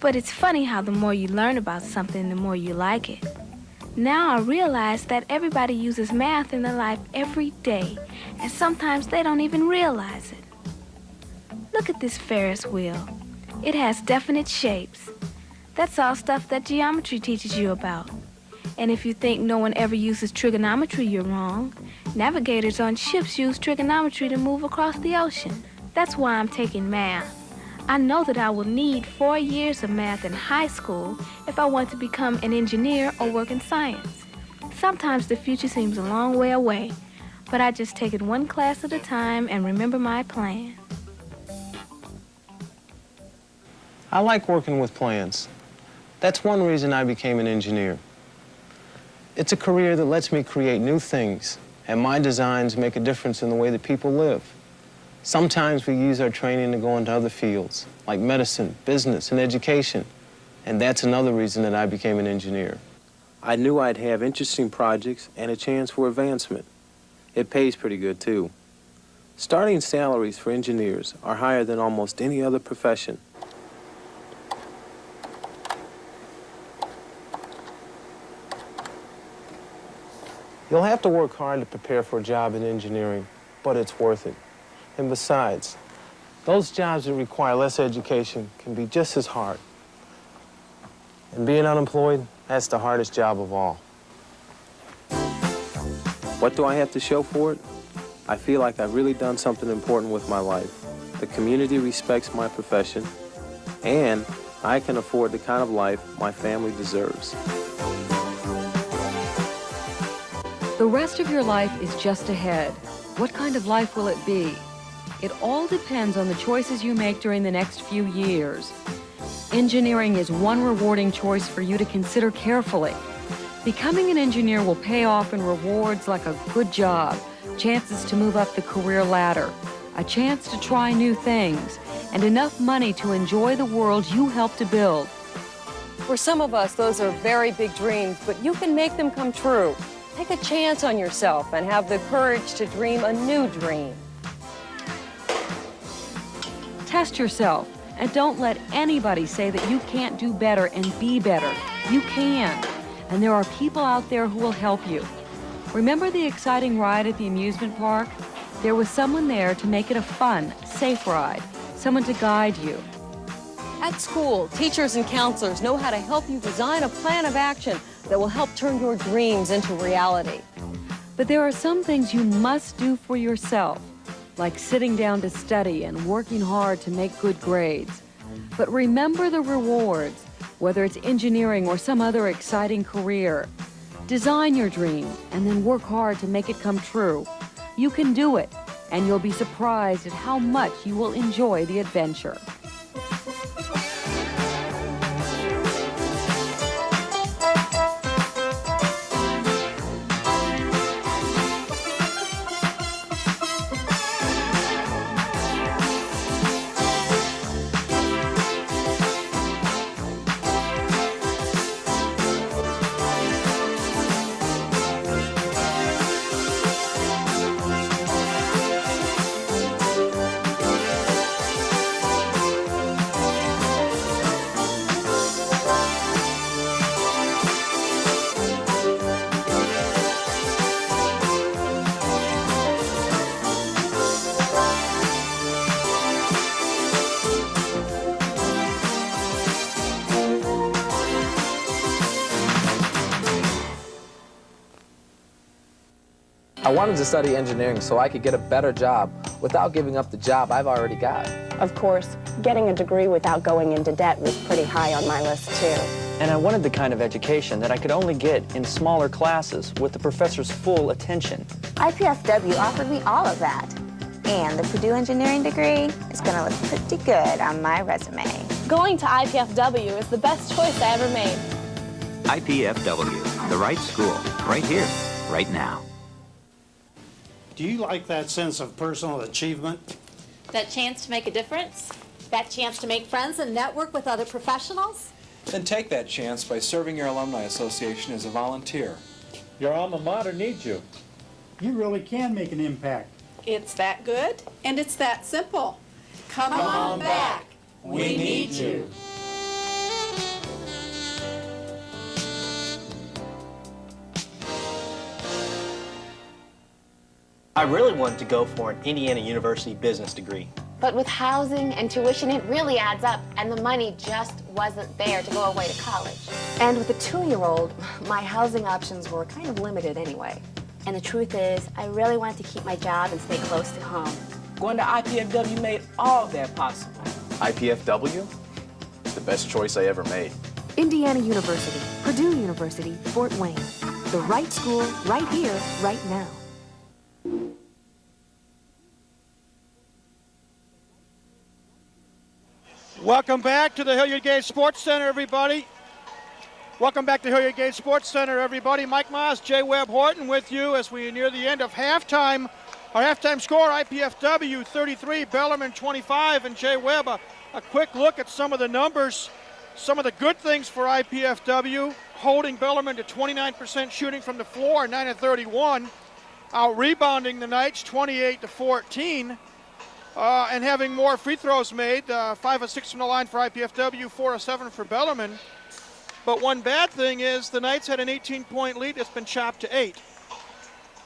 But it's funny how the more you learn about something, the more you like it. Now I realize that everybody uses math in their life every day, and sometimes they don't even realize it. Look at this Ferris wheel. It has definite shapes. That's all stuff that geometry teaches you about. And if you think no one ever uses trigonometry, you're wrong. Navigators on ships use trigonometry to move across the ocean. That's why I'm taking math. I know that I will need 4 years of math in high school if I want to become an engineer or work in science. Sometimes the future seems a long way away, but I just take it one class at a time and remember my plan. I like working with plans. That's one reason I became an engineer. It's a career that lets me create new things, and my designs make a difference in the way that people live. Sometimes we use our training to go into other fields, like medicine, business, and education. And that's another reason that I became an engineer. I knew I'd have interesting projects and a chance for advancement. It pays pretty good, too. Starting salaries for engineers are higher than almost any other profession. You'll have to work hard to prepare for a job in engineering, but it's worth it. And besides, those jobs that require less education can be just as hard. And being unemployed, that's the hardest job of all. What do I have to show for it? I feel like I've really done something important with my life. The community respects my profession, and I can afford the kind of life my family deserves. The rest of your life is just ahead. What kind of life will it be? It all depends on the choices you make during the next few years. Engineering is one rewarding choice for you to consider carefully. Becoming an engineer will pay off in rewards like a good job, chances to move up the career ladder, a chance to try new things, and enough money to enjoy the world you helped to build. For some of us, those are very big dreams, but you can make them come true. Take a chance on yourself and have the courage to dream a new dream. Test yourself, and don't let anybody say that you can't do better and be better. You can, and there are people out there who will help you. Remember the exciting ride at the amusement park? There was someone there to make it a fun, safe ride, someone to guide you. At school, teachers and counselors know how to help you design a plan of action that will help turn your dreams into reality. But there are some things you must do for yourself, like sitting down to study and working hard to make good grades. But remember the rewards, whether it's engineering or some other exciting career. Design your dream and then work hard to make it come true. You can do it, and you'll be surprised at how much you will enjoy the adventure. I wanted to study engineering so I could get a better job without giving up the job I've already got. Of course, getting a degree without going into debt was pretty high on my list, too. And I wanted the kind of education that I could only get in smaller classes with the professor's full attention. IPFW offered me all of that. And the Purdue engineering degree is going to look pretty good on my resume. Going to IPFW is the best choice I ever made. IPFW, the right school, right here, right now. Do you like that sense of personal achievement? That chance to make a difference? That chance to make friends and network with other professionals? Then take that chance by serving your alumni association as a volunteer. Your alma mater needs you. You really can make an impact. It's that good, and it's that simple. Come on back. We need you. I really wanted to go for an Indiana University business degree. But with housing and tuition, it really adds up, and the money just wasn't there to go away to college. And with a 2-year-old, my housing options were kind of limited anyway. And the truth is, I really wanted to keep my job and stay close to home. Going to IPFW made all that possible. IPFW? It's the best choice I ever made. Indiana University, Purdue University, Fort Wayne. The right school, right here, right now. Welcome back to the Hilliard Gage Sports Center, everybody. Welcome back to Hilliard Gage Sports Center, everybody. Mike Moss, J. Webb Horton with you as we near the end of halftime. Our halftime score, IPFW 33, Bellarmine 25, and J. Webb, a quick look at some of the numbers. Some of the good things for IPFW, holding Bellarmine to 29% shooting from the floor, 9 of 31. Out-rebounding the Knights 28-14. And having more free throws made, 5 of 6 from the line for IPFW, 4 of 7 for Bellarmine. But one bad thing is the Knights had an 18-point lead that's been chopped to 8.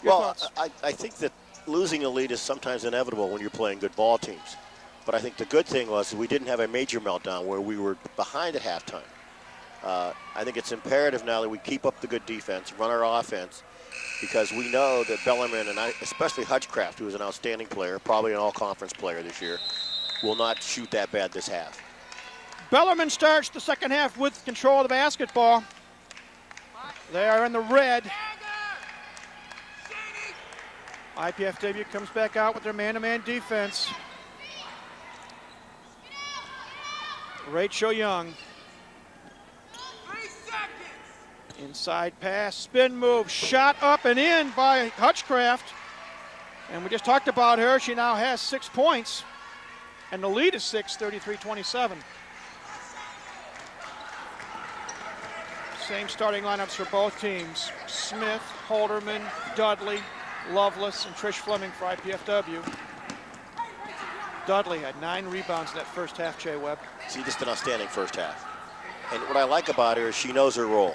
Well, I think that losing a lead is sometimes inevitable when you're playing good ball teams. But I think the good thing was we didn't have a major meltdown where we were behind at halftime. I think it's imperative now that we keep up the good defense, run our offense, because we know that Bellarmine, and especially Hutchcraft, who is an outstanding player, probably an all-conference player this year, will not shoot that bad this half. Bellarmine starts the second half with control of the basketball. They are in the red. IPFW comes back out with their man-to-man defense. Rachel Young. Inside pass, spin move, shot up and in by Hutchcraft. And we just talked about her. She now has 6 points. And the lead is 6, 33-27. Same starting lineups for both teams. Smith, Holderman, Dudley, Lovelace, and Trish Fleming for IPFW. Dudley had 9 rebounds in that first half, Jay Webb. See, just an outstanding first half. And what I like about her is she knows her role.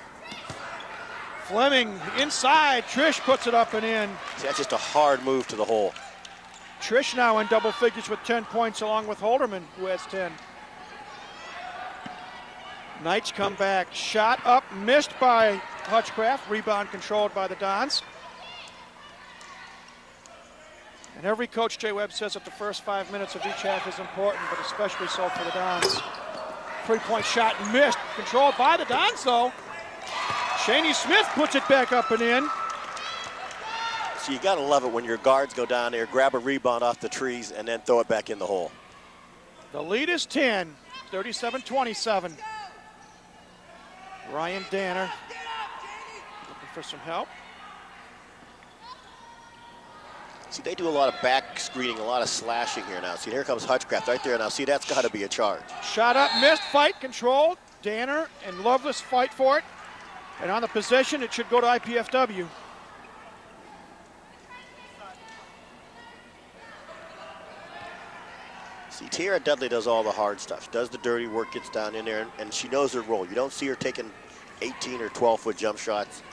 Fleming inside. Trish puts it up and in. See, that's just a hard move to the hole. Trish now in double figures with 10 points along with Holderman, who has 10. Knights come back. Shot up, missed by Hutchcraft. Rebound controlled by the Dons. And every coach, Jay Webb, says that the first 5 minutes of each half is important, but especially so for the Dons. 3-point shot missed. Controlled by the Dons, though. Shaney Smith puts it back up and in. So you got to love it when your guards go down there, grab a rebound off the trees, and then throw it back in the hole. The lead is 10, 37-27. Ryan Danner looking for some help. See, they do a lot of back screening, a lot of slashing here now. See, here comes Hutchcraft right there. Now, see, that's got to be a charge. Shot up, missed, fight controlled. Danner and Lovelace fight for it. And on the possession, it should go to IPFW. See, Tiara Dudley does all the hard stuff. She does the dirty work, gets down in there, and she knows her role. You don't see her taking 18 or 12-foot jump shots.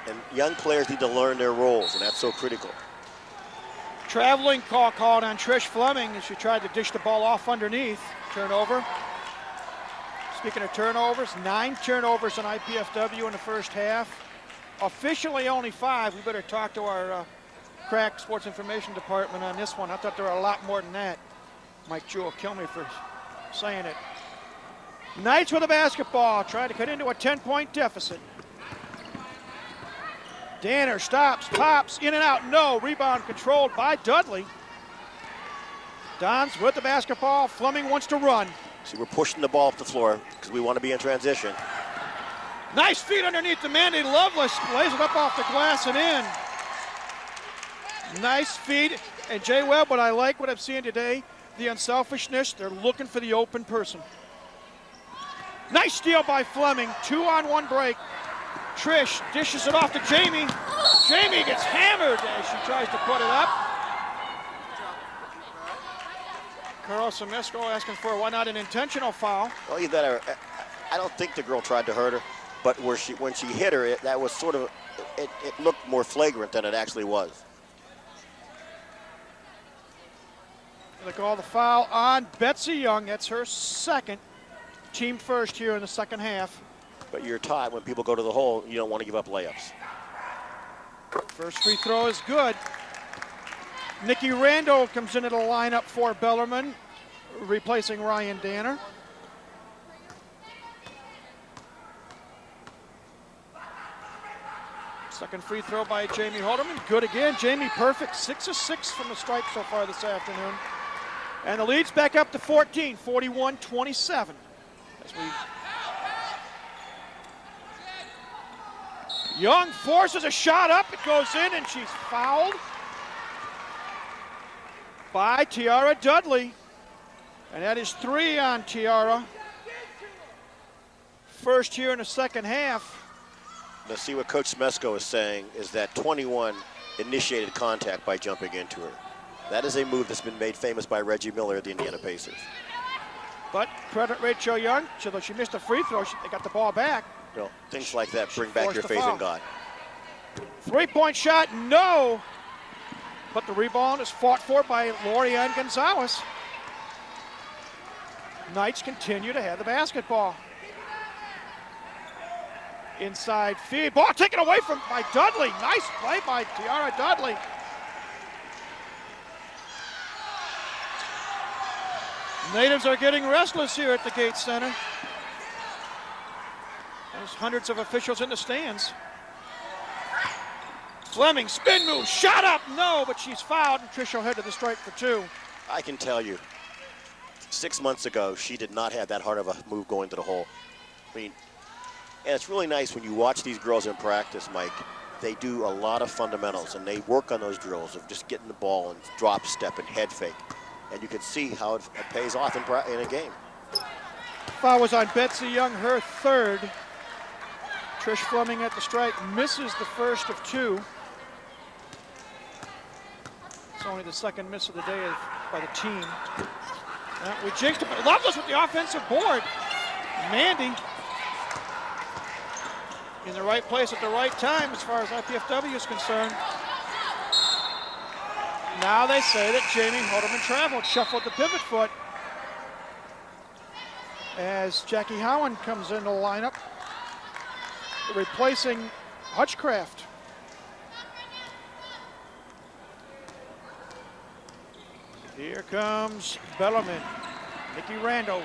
And young players need to learn their roles, and that's so critical. Traveling call called on Trish Fleming as she tried to dish the ball off underneath. Turnover. Speaking of turnovers, 9 turnovers on IPFW in the first half. Officially only 5. We better talk to our crack sports information department on this one. I thought there were a lot more than that. Mike Jewell will kill me for saying it. Knights with a basketball, trying to cut into a 10-point deficit. Danner stops, pops, in and out, no. Rebound controlled by Dudley. Dons with the basketball. Fleming wants to run. See, we're pushing the ball up the floor because we want to be in transition. Nice feed underneath the Mandy. Lovelace lays it up off the glass and in. Nice feed. And Jay Webb, what I like, what I'm seeing today, the unselfishness, they're looking for the open person. Nice steal by Fleming. 2-on-1 break. Trish dishes it off to Jamie. Jamie gets hammered as she tries to put it up. Carl Semesco asking for why not an intentional foul. Well, you better. I don't think the girl tried to hurt her, but when she hit her, that was sort of, it looked more flagrant than it actually was. They call the foul on Betsy Young. That's her second. Team first here in the second half. But you're taught when people go to the hole, you don't want to give up layups. First free throw is good. Nikki Randall comes into the lineup for Bellarmine, replacing Ryan Danner. Second free throw by Jamie Holderman. Good again. Jamie perfect. 6 of 6 from the stripe so far this afternoon. And the lead's back up to 14, 41-27. As we Young forces a shot up. It goes in, and she's fouled by Tiara Dudley. And that is 3 on Tiara. First here in the second half. Now see what Coach Smesco is saying is that 21 initiated contact by jumping into her. That is a move that's been made famous by Reggie Miller at the Indiana Pacers. But credit Rachel Young, so though she missed a free throw, they got the ball back. You know, things like that bring back your faith in God. 3-point shot, no. But the rebound is fought for by Lorianne Gonzalez. Knights continue to have the basketball. Inside feed, ball taken away by Dudley. Nice play by Tiara Dudley. Natives are getting restless here at the Gates Center. There's hundreds of officials in the stands. Fleming, spin move, shot up, no, but she's fouled, and Trish will head to the stripe for 2. I can tell you, 6 months ago, she did not have that hard of a move going to the hole. I mean, and it's really nice when you watch these girls in practice, Mike. They do a lot of fundamentals, and they work on those drills of just getting the ball and drop step and head fake. and you can see how it pays off in a game. Foul was on Betsy Young, her third. Trish Fleming at the strike misses the first of two. It's only the second miss of the day by the team. We jinxed it, but Loveless with the offensive board. Mandy in the right place at the right time as far as IPFW is concerned. Now they say that Jamie Hoderman traveled, shuffled the pivot foot as Jackie Howen comes into the lineup, replacing Hutchcraft. Here comes Bellarmine, Nikki Rando.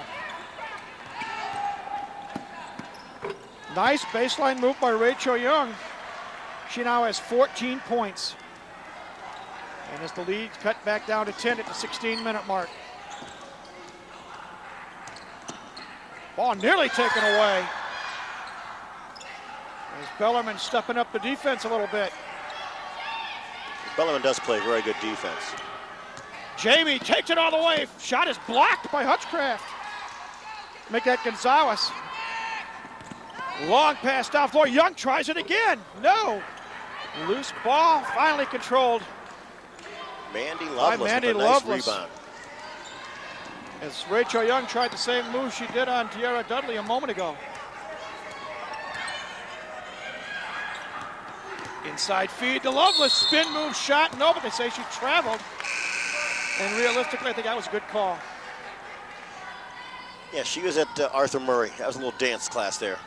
Nice baseline move by Rachel Young. She now has 14 points. And as the lead cut back down to 10 at the 16-minute mark. Ball nearly taken away. As Bellarmine stepping up the defense a little bit. Bellarmine does play very good defense. Jamie takes it all the way. Shot is blocked by Hutchcraft. Make that Gonzalez. Long pass down floor. Young tries it again. No. Loose ball finally controlled. Mandy Loveless Mandy with a nice rebound. As Rachel Young tried the same move she did on Tiara Dudley a moment ago. Inside feed to Loveless. Spin move shot. No, but they say she traveled. And realistically, I think that was a good call. Yeah, she was at Arthur Murray. That was a little dance class there.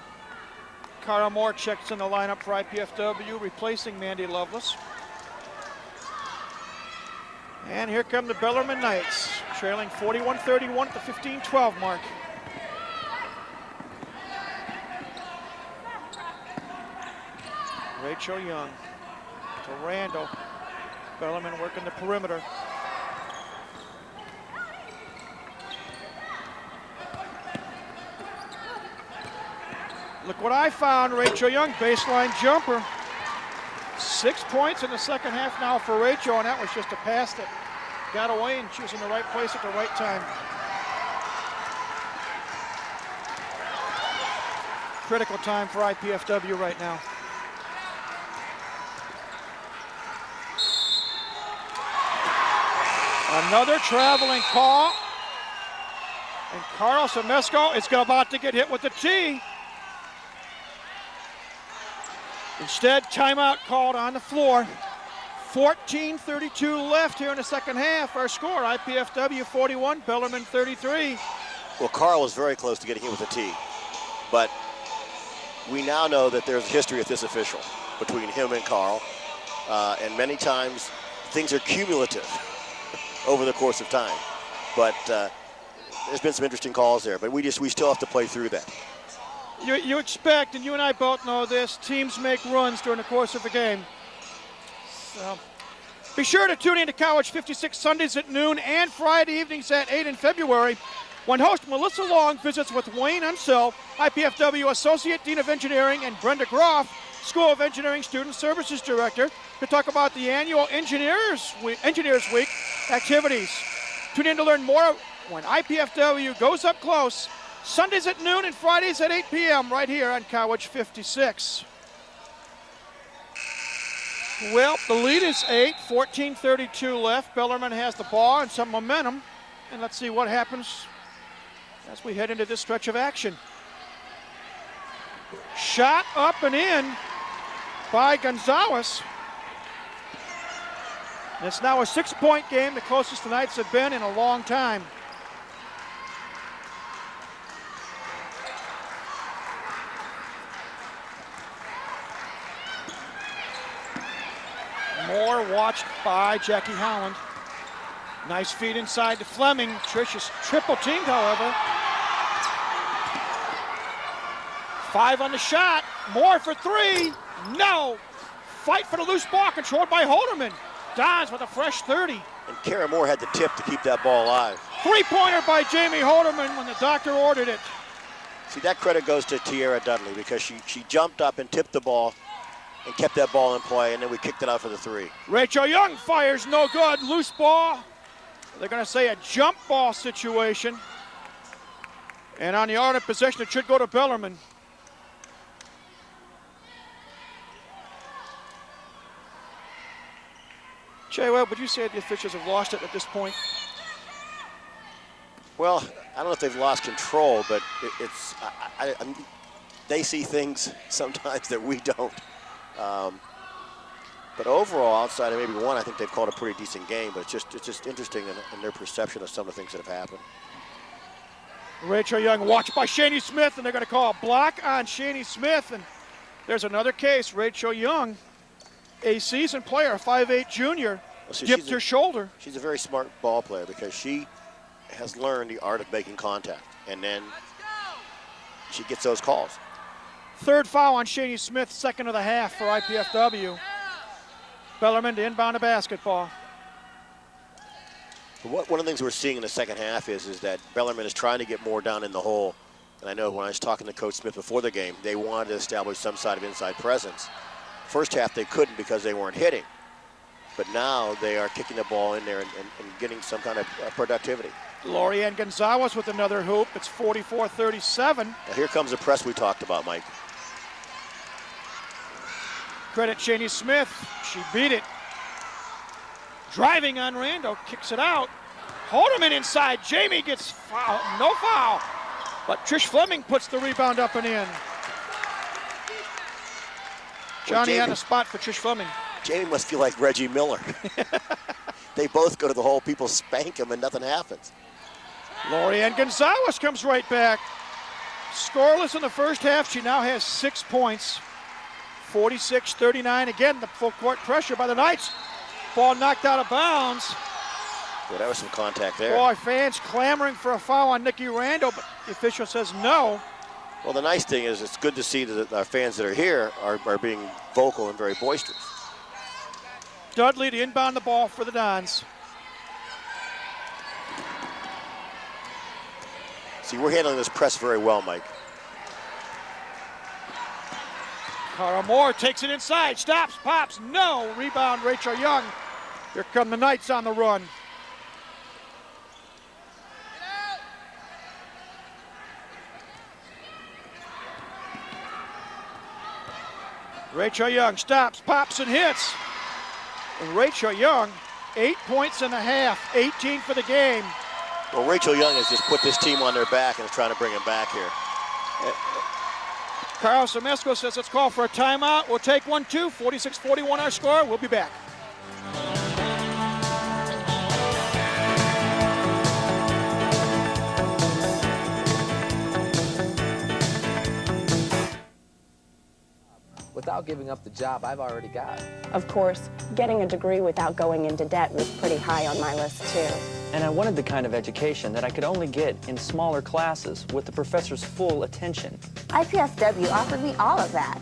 Cara Moore checks in the lineup for IPFW, replacing Mandy Loveless. And here come the Bellarmine Knights, trailing 41-31 at the 15-12 mark. Rachel Young to Randall. Bellarmine working the perimeter. Look what I found, Rachel Young, baseline jumper. 6 points in the second half now for Rachel, and that was just a pass that got away, and she was in the right place at the right time. Critical time for IPFW right now. Another traveling call, and Carl Semesco is about to get hit with the tee. Instead, timeout called on the floor. 14:32 left here in the second half. Our score, IPFW 41, Bellarmine 33. Well, Carl was very close to getting hit with a tee, but we now know that there's history with this official between him and Carl, and many times things are cumulative over the course of time. But there's been some interesting calls there, but we still have to play through that. You expect, and you and I both know this, teams make runs during the course of a game. So be sure to tune in to College 56 Sundays at noon and Friday evenings at 8 in February when host Melissa Long visits with Wayne Unsell, IPFW Associate Dean of Engineering, and Brenda Groff, School of Engineering Student Services Director, to talk about the annual Engineers Week activities. Tune in to learn more when IPFW goes up close. Sundays at noon and Fridays at 8 p.m. right here on College 56. Well, the lead is 8, 14:32 left. Bellarmine has the ball and some momentum. And let's see what happens as we head into this stretch of action. Shot up and in by Gonzalez. And it's now a 6-point game, the closest the Knights have been in a long time. Moore watched by Jackie Howland. Nice feed inside to Fleming. Trish is triple teamed, however. 5 on the shot. Moore for 3. No. Fight for the loose ball controlled by Hoderman. Dons with a fresh 30. And Kara Moore had the tip to keep that ball alive. 3-pointer by Jamie Hoderman when the doctor ordered it. See, that credit goes to Tiara Dudley because she jumped up and tipped the ball and kept that ball in play, and then we kicked it out for the 3. Rachel Young fires no good. Loose ball. They're going to say a jump ball situation. And on the art of possession, it should go to Bellarmine. Jay Webb, would you say the officials have lost it at this point? Well, I don't know if they've lost control, but they see things sometimes that we don't. But overall, outside of maybe one, I think they've called a pretty decent game. But it's just interesting in their perception of some of the things that have happened. Rachel Young watched by Shaney Smith, and they're going to call a block on Shaney Smith. And there's another case. Rachel Young, a seasoned player, 5'8" junior, dipped her shoulder. She's a very smart ball player because she has learned the art of making contact, and then she gets those calls. Third foul on Shaney Smith, second of the half for IPFW. Bellarmine to inbound a basketball. One of the things we're seeing in the second half is that Bellarmine is trying to get more down in the hole. And I know when I was talking to Coach Smith before the game, they wanted to establish some side of inside presence. First half they couldn't because they weren't hitting. But now they are kicking the ball in there and getting some kind of productivity. Lorianne Gonzalez with another hoop. It's 44-37. Now here comes the press we talked about, Mike. Credit Shaney Smith. She beat it. Driving on Rando, kicks it out. Haldeman inside. Jamie gets foul. No foul. But Trish Fleming puts the rebound up and in. Johnny on the spot for Trish Fleming. Jamie must feel like Reggie Miller. They both go to the hole, people spank him, and nothing happens. Lorianne Gonzalez comes right back. Scoreless in the first half. She now has 6 points. 46-39. Again, the full court pressure by the Knights. Ball knocked out of bounds. Well, that was some contact there. Boy, fans clamoring for a foul on Nikki Rando, but the official says no. Well, the nice thing is it's good to see that our fans that are here are being vocal and very boisterous. Dudley to inbound the ball for the Dons. See, we're handling this press very well, Mike. Cara Moore takes it inside, stops, pops, no. Rebound, Rachel Young. Here come the Knights on the run. Rachel Young stops, pops, and hits. And Rachel Young, 8 points and a half, 18 for the game. Well, Rachel Young has just put this team on their back and is trying to bring them back here. Carl Semesco says let's call for a timeout. We'll take 1-2, 46-41 our score. We'll be back. Without giving up the job I've already got. Of course, getting a degree without going into debt was pretty high on my list, too. And I wanted the kind of education that I could only get in smaller classes with the professor's full attention. IPFW offered me all of that.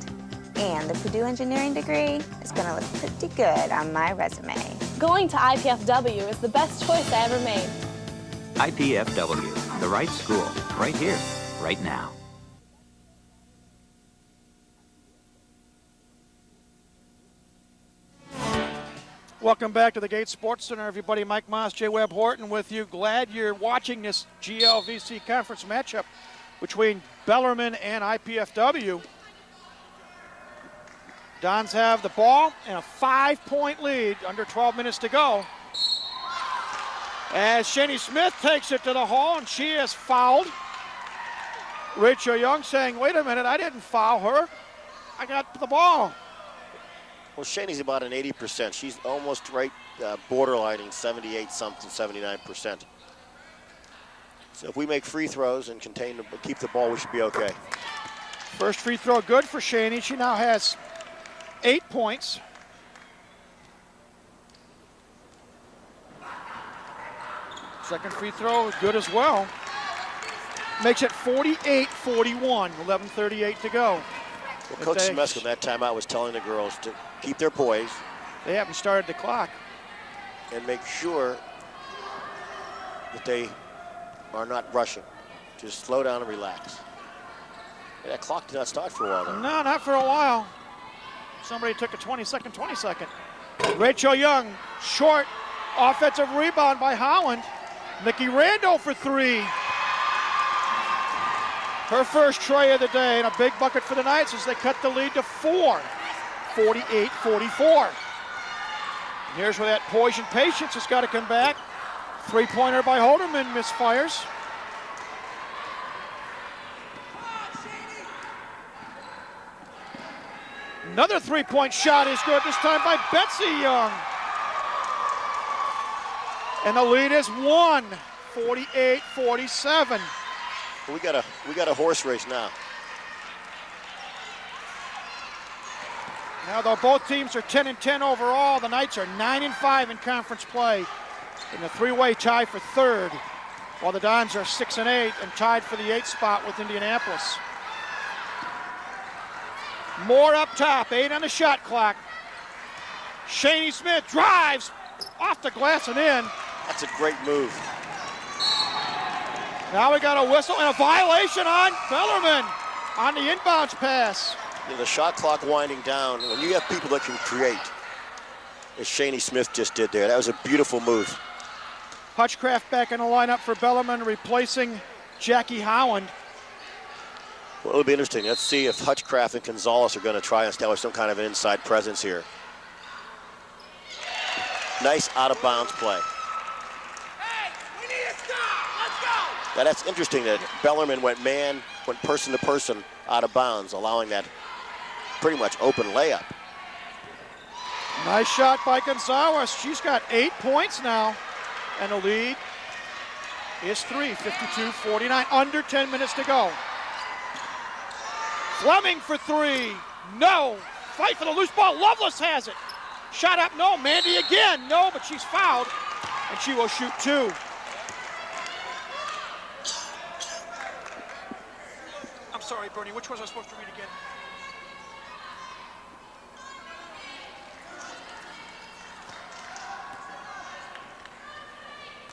And the Purdue engineering degree is going to look pretty good on my resume. Going to IPFW is the best choice I ever made. IPFW, the right school, right here, right now. Welcome back to the Gates Sports Center, everybody. Mike Moss, Jay Webb Horton with you. Glad you're watching this GLVC conference matchup between Bellarmine and IPFW. Dons have the ball and a 5-point lead, under 12 minutes to go. As Shaney Smith takes it to the hole, and she is fouled. Rachel Young saying, wait a minute, I didn't foul her. I got the ball. Well, Shaney's about an 80%. She's almost right, borderlining 78-something, 79%. So if we make free throws and keep the ball, we should be okay. First free throw good for Shaney. She now has 8 points. Second free throw is good as well. Makes it 48-41, 11:38 to go. Well, Coach Smith in that timeout was telling the girls to keep their poise. They haven't started the clock. And make sure that they are not rushing. Just slow down and relax. Yeah, that clock did not start for a while, though. No, not for a while. Somebody took a 20-second. Rachel Young, short, Offensive rebound by Holland. Nikki Rando for three. Her first tray of the day, and a big bucket for the Knights as they cut the lead to 4, 48-44. Here's where that poison patience has got to come back. Three-pointer by Holderman misfires. Another three-point shot is good, this time by Betsy Young. And the lead is 1, 48-47. We got a horse race now. Now, though both teams are 10-10 overall, the Knights are 9-5 in conference play in a three-way tie for third, while the Dons are 6-8 and tied for the 8th spot with Indianapolis. Moore up top, 8 on the shot clock. Shaney Smith drives off the glass and in. That's a great move. Now we got a whistle and a violation on Bellarmine on the inbounds pass. You know, the shot clock winding down. When you have people that can create, as Shaney Smith just did there, that was a beautiful move. Hutchcraft back in the lineup for Bellarmine, replacing Jackie Howland. Well, it'll be interesting. Let's see if Hutchcraft and Gonzalez are going to try and establish some kind of an inside presence here. Nice out-of-bounds play. Now that's interesting that Bellarmine went person to person out of bounds, allowing that pretty much open layup. Nice shot by Gonzalez. She's got 8 points now, and the lead is 3, 52-49, under 10 minutes to go. Fleming for three, no. Fight for the loose ball, Lovelace has it. Shot up, no. Mandy again, no, but she's fouled, and she will shoot 2. I'm sorry, Bernie, which was I supposed to read again?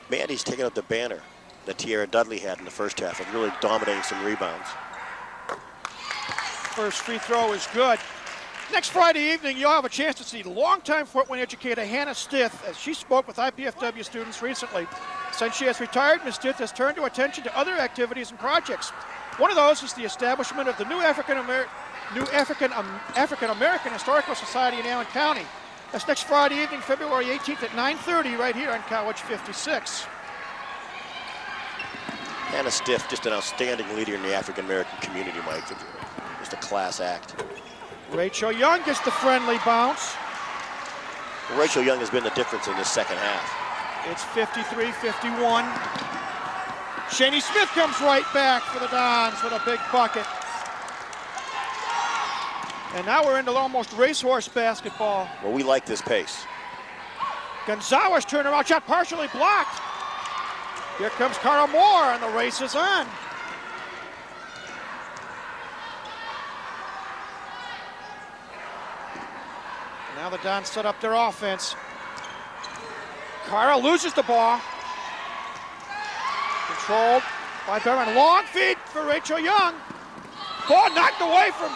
Mandy's taking up the banner that Tierra Dudley had in the first half of really dominating some rebounds. First free throw is good. Next Friday evening, you'll have a chance to see longtime Fort Wayne educator Hannah Stith as she spoke with IPFW students recently. Since she has retired, Ms. Stith has turned her attention to other activities and projects. One of those is the establishment of the new African American Historical Society in Allen County. That's next Friday evening, February 18th at 9:30, right here on College 56. Hannah Stith, just an outstanding leader in the African American community, Mike. Just a class act. Rachel Young gets the friendly bounce. Rachel Young has been the difference in this second half. It's 53-51. Shaney Smith comes right back for the Dons with a big bucket. And now we're into almost racehorse basketball. Well, we like this pace. Gonzalez turnaround shot partially blocked. Here comes Carl Moore, and the race is on. Now the Dons set up their offense. Carl loses the ball. Controlled by Bellarmine. Long feed for Rachel Young. Ball knocked away from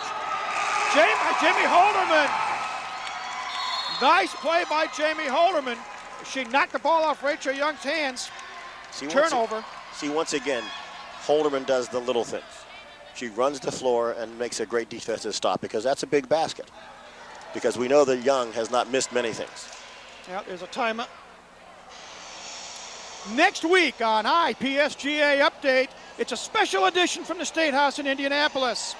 Jamie Holderman. Nice play by Jamie Holderman. She knocked the ball off Rachel Young's hands. Turnover. Once again, Holderman does the little things. She runs the floor and makes a great defensive stop because that's a big basket. Because we know that Young has not missed many things. Yeah, there's a timeout. Next week on IPSGA Update, it's a special edition from the State House in Indianapolis.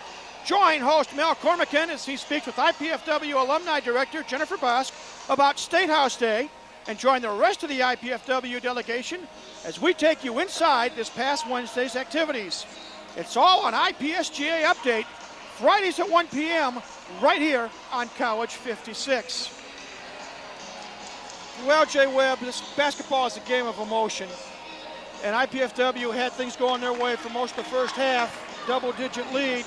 Join host Mel Cormican as he speaks with IPFW Alumni Director Jennifer Bosk about State House Day, and join the rest of the IPFW delegation as we take you inside this past Wednesday's activities. It's all on IPSGA Update, Fridays at 1 p.m., right here on College 56. Well, Jay Webb, this basketball is a game of emotion, and IPFW had things going their way for most of the first half, double-digit lead.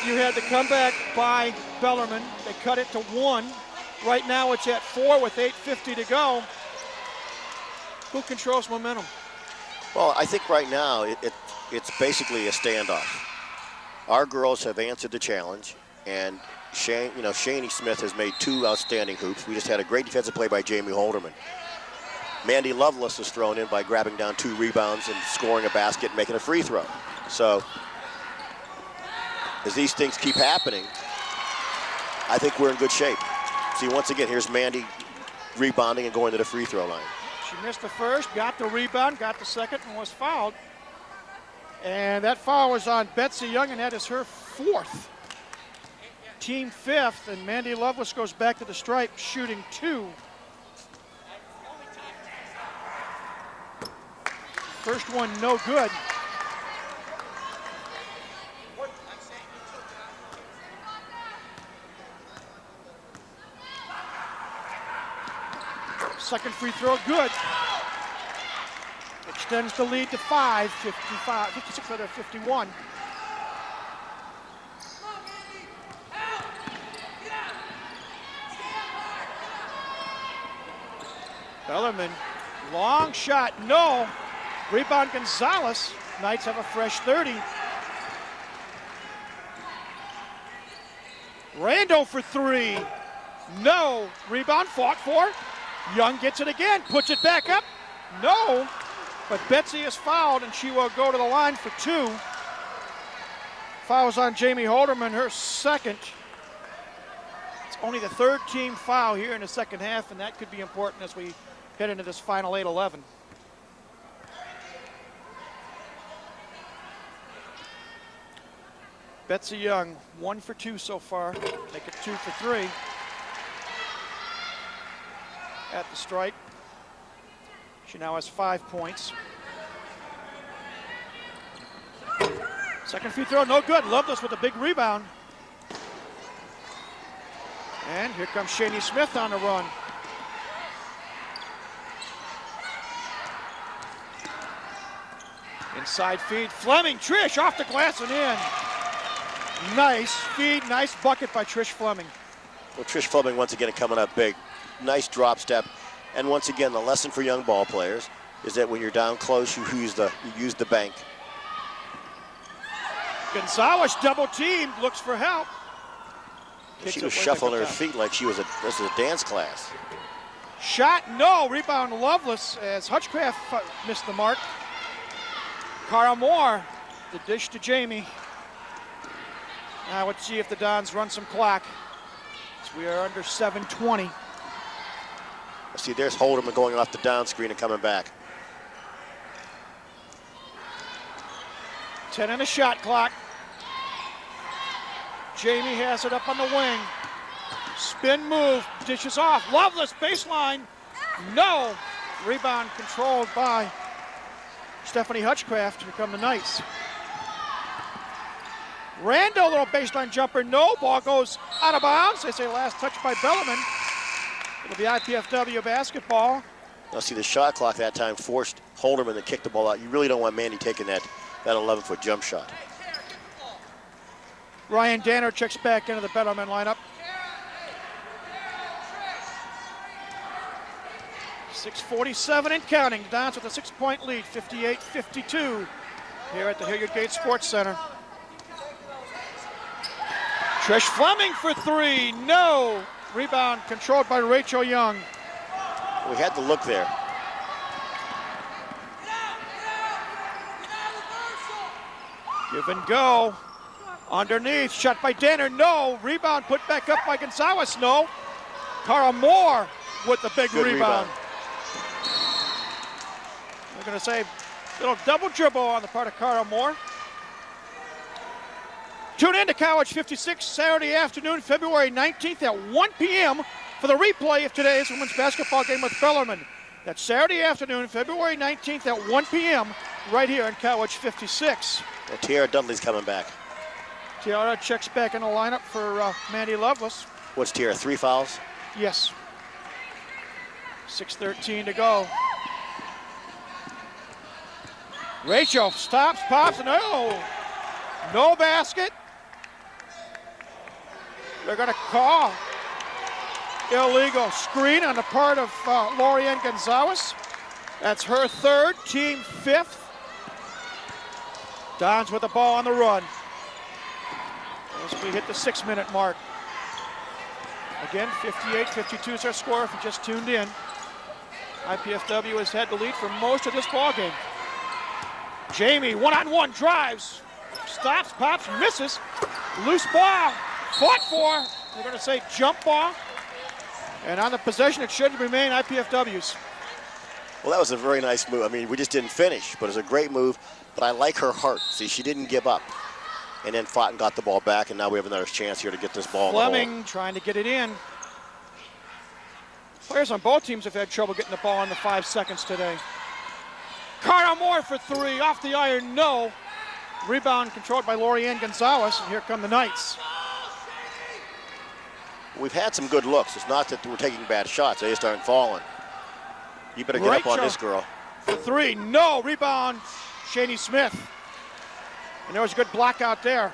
You had the comeback by Bellarmine. They cut it to 1. Right now it's at 4 with 8:50 to go. Who controls momentum? Well, I think right now it's basically a standoff. Our girls have answered the challenge. And Shani Smith has made 2 outstanding hoops. We just had a great defensive play by Jamie Holderman. Mandy Lovelace was thrown in by grabbing down 2 rebounds and scoring a basket and making a free throw. So as these things keep happening, I think we're in good shape. See, once again, here's Mandy rebounding and going to the free throw line. She missed the first, got the rebound, got the second, and was fouled. And that foul was on Betsy Young, and that is her 4th. Team 5th, and Mandy Lovelace goes back to the stripe, shooting 2. First one, no good. Second free throw, good. Extends the lead to 56 out of 51. Bellarmine, long shot, no. Rebound Gonzalez. Knights have a fresh 30. Rando for 3. No. Rebound fought for. Young gets it again, puts it back up. No. But Betsy is fouled, and she will go to the line for 2. Fouls on Jamie Holderman, her 2nd. It's only the 3rd team foul here in the second half, and that could be important as we head into this final 8-11. Betsy Young, 1 for 2 so far. Make it 2 for 3. At the stripe. She now has 5 points. Second free throw, no good. Lovelace with a big rebound. And here comes Shani Smith on the run. Inside feed, Fleming, Trish off the glass and in. Nice feed, nice bucket by Trish Fleming. Well, Trish Fleming once again coming up big. Nice drop step. And once again, the lesson for young ball players is that when you're down close, you use the bank. Gonzalez double teamed, looks for help. She was shuffling her feet like this is a dance class. Shot, no. Rebound Lovelace as Hutchcraft missed the mark. Cara Moore, the dish to Jamie. Now let's see if the Dons run some clock. So we are under 7:20. See, there's Holderman going off the down screen and coming back. 10 on the shot clock. Jamie has it up on the wing. Spin move, dishes off. Lovelace, baseline. No. Rebound controlled by Stephanie Hutchcraft. Here come the Knights. Rando, little baseline jumper. No. Ball goes out of bounds. They say last touch by Bellarmine. It'll be IPFW basketball. Now see, the shot clock that time forced Holderman to kick the ball out. You really don't want Mandy taking that 11-foot jump shot. Ryan Danner checks back into the Bellarmine lineup. 6:47 and counting. Dons with a 6-point lead, 58-52 here at the Hilliard Gates Sports Center. Trish Fleming for 3, no. Rebound controlled by Rachel Young. We had to look there. Give and go. Underneath, shot by Danner, no. Rebound put back up by Gonzalez, no. Cara Moore with the big rebound. We're going to say little double dribble on the part of Cara Moore. Tune in to College 56 Saturday afternoon, February 19th at 1 p.m. for the replay of today's women's basketball game with Bellarmine. That's Saturday afternoon, February 19th at 1 p.m. right here in College 56. Well, Tiara Dudley's coming back. Tiara checks back in the lineup for Mandy Lovelace. What's Tiara, 3 fouls? Yes. 6:13 to go. Rachel stops, pops, and no basket. They're going to call illegal screen on the part of Lorianne Gonzalez. That's her 3rd, team 5th. Dons with the ball on the run. As we hit the 6-minute mark. Again, 58-52 is our score if you just tuned in. IPFW has had the lead for most of this ball game. Jamie, one-on-one drives. Stops, pops, misses. Loose ball, fought for. They're going to say jump ball. And on the possession, it should remain IPFW's. Well, that was a very nice move. I mean, we just didn't finish, but it was a great move. But I like her heart. See, she didn't give up. And then fought and got the ball back, and now we have another chance here to get this ball in the hole. Fleming trying to get it in. Players on both teams have had trouble getting the ball in the 5 seconds today. Cara Moore for 3, off the iron, no. Rebound controlled by Lorianne Gonzalez, and here come the Knights. We've had some good looks. It's not that we're taking bad shots. They just aren't falling. You better get up on this girl. For 3, no. Rebound, Shani Smith. And there was a good block out there.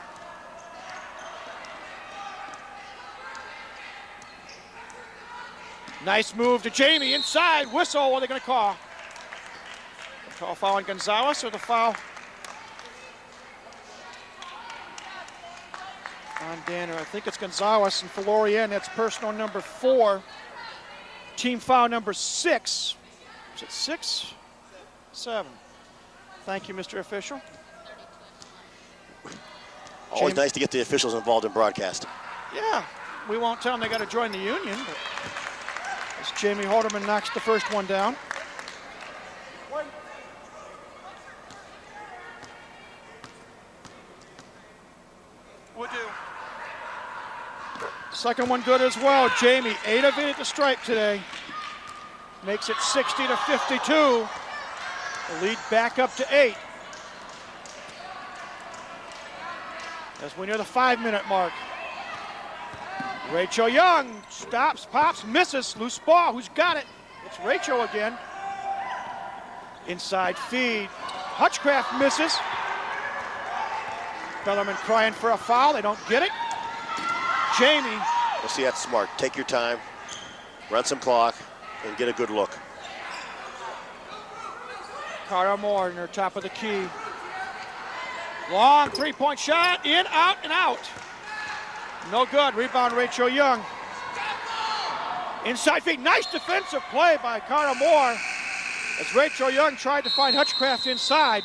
Nice move to Jamie inside. Whistle, what are they going to call? Call foul on Gonzalez or the foul on Danner? I think it's Gonzalez, and for Lorianne, that's personal number 4. Team foul number 6. Is it 6? 7. Thank you, Mr. Official. Always nice to get the officials involved in broadcast. Yeah, we won't tell them they got to join the union, but as Jamie Halderman knocks the first one down. Would do. Second one good as well. Jamie, 8 of 8 at the stripe today. Makes it 60-52. The lead back up to 8. As we near the 5-minute mark. Rachel Young stops, pops, misses. Loose ball. Who's got it? It's Rachel again. Inside feed. Hutchcraft misses. Bellarmine crying for a foul. They don't get it. Jamie. Well, see, that's smart. Take your time, run some clock, and get a good look. Cara Moore near top of the key. Long three-point shot. In, out, and out. No good. Rebound, Rachel Young. Inside feed. Nice defensive play by Cara Moore as Rachel Young tried to find Hutchcraft inside.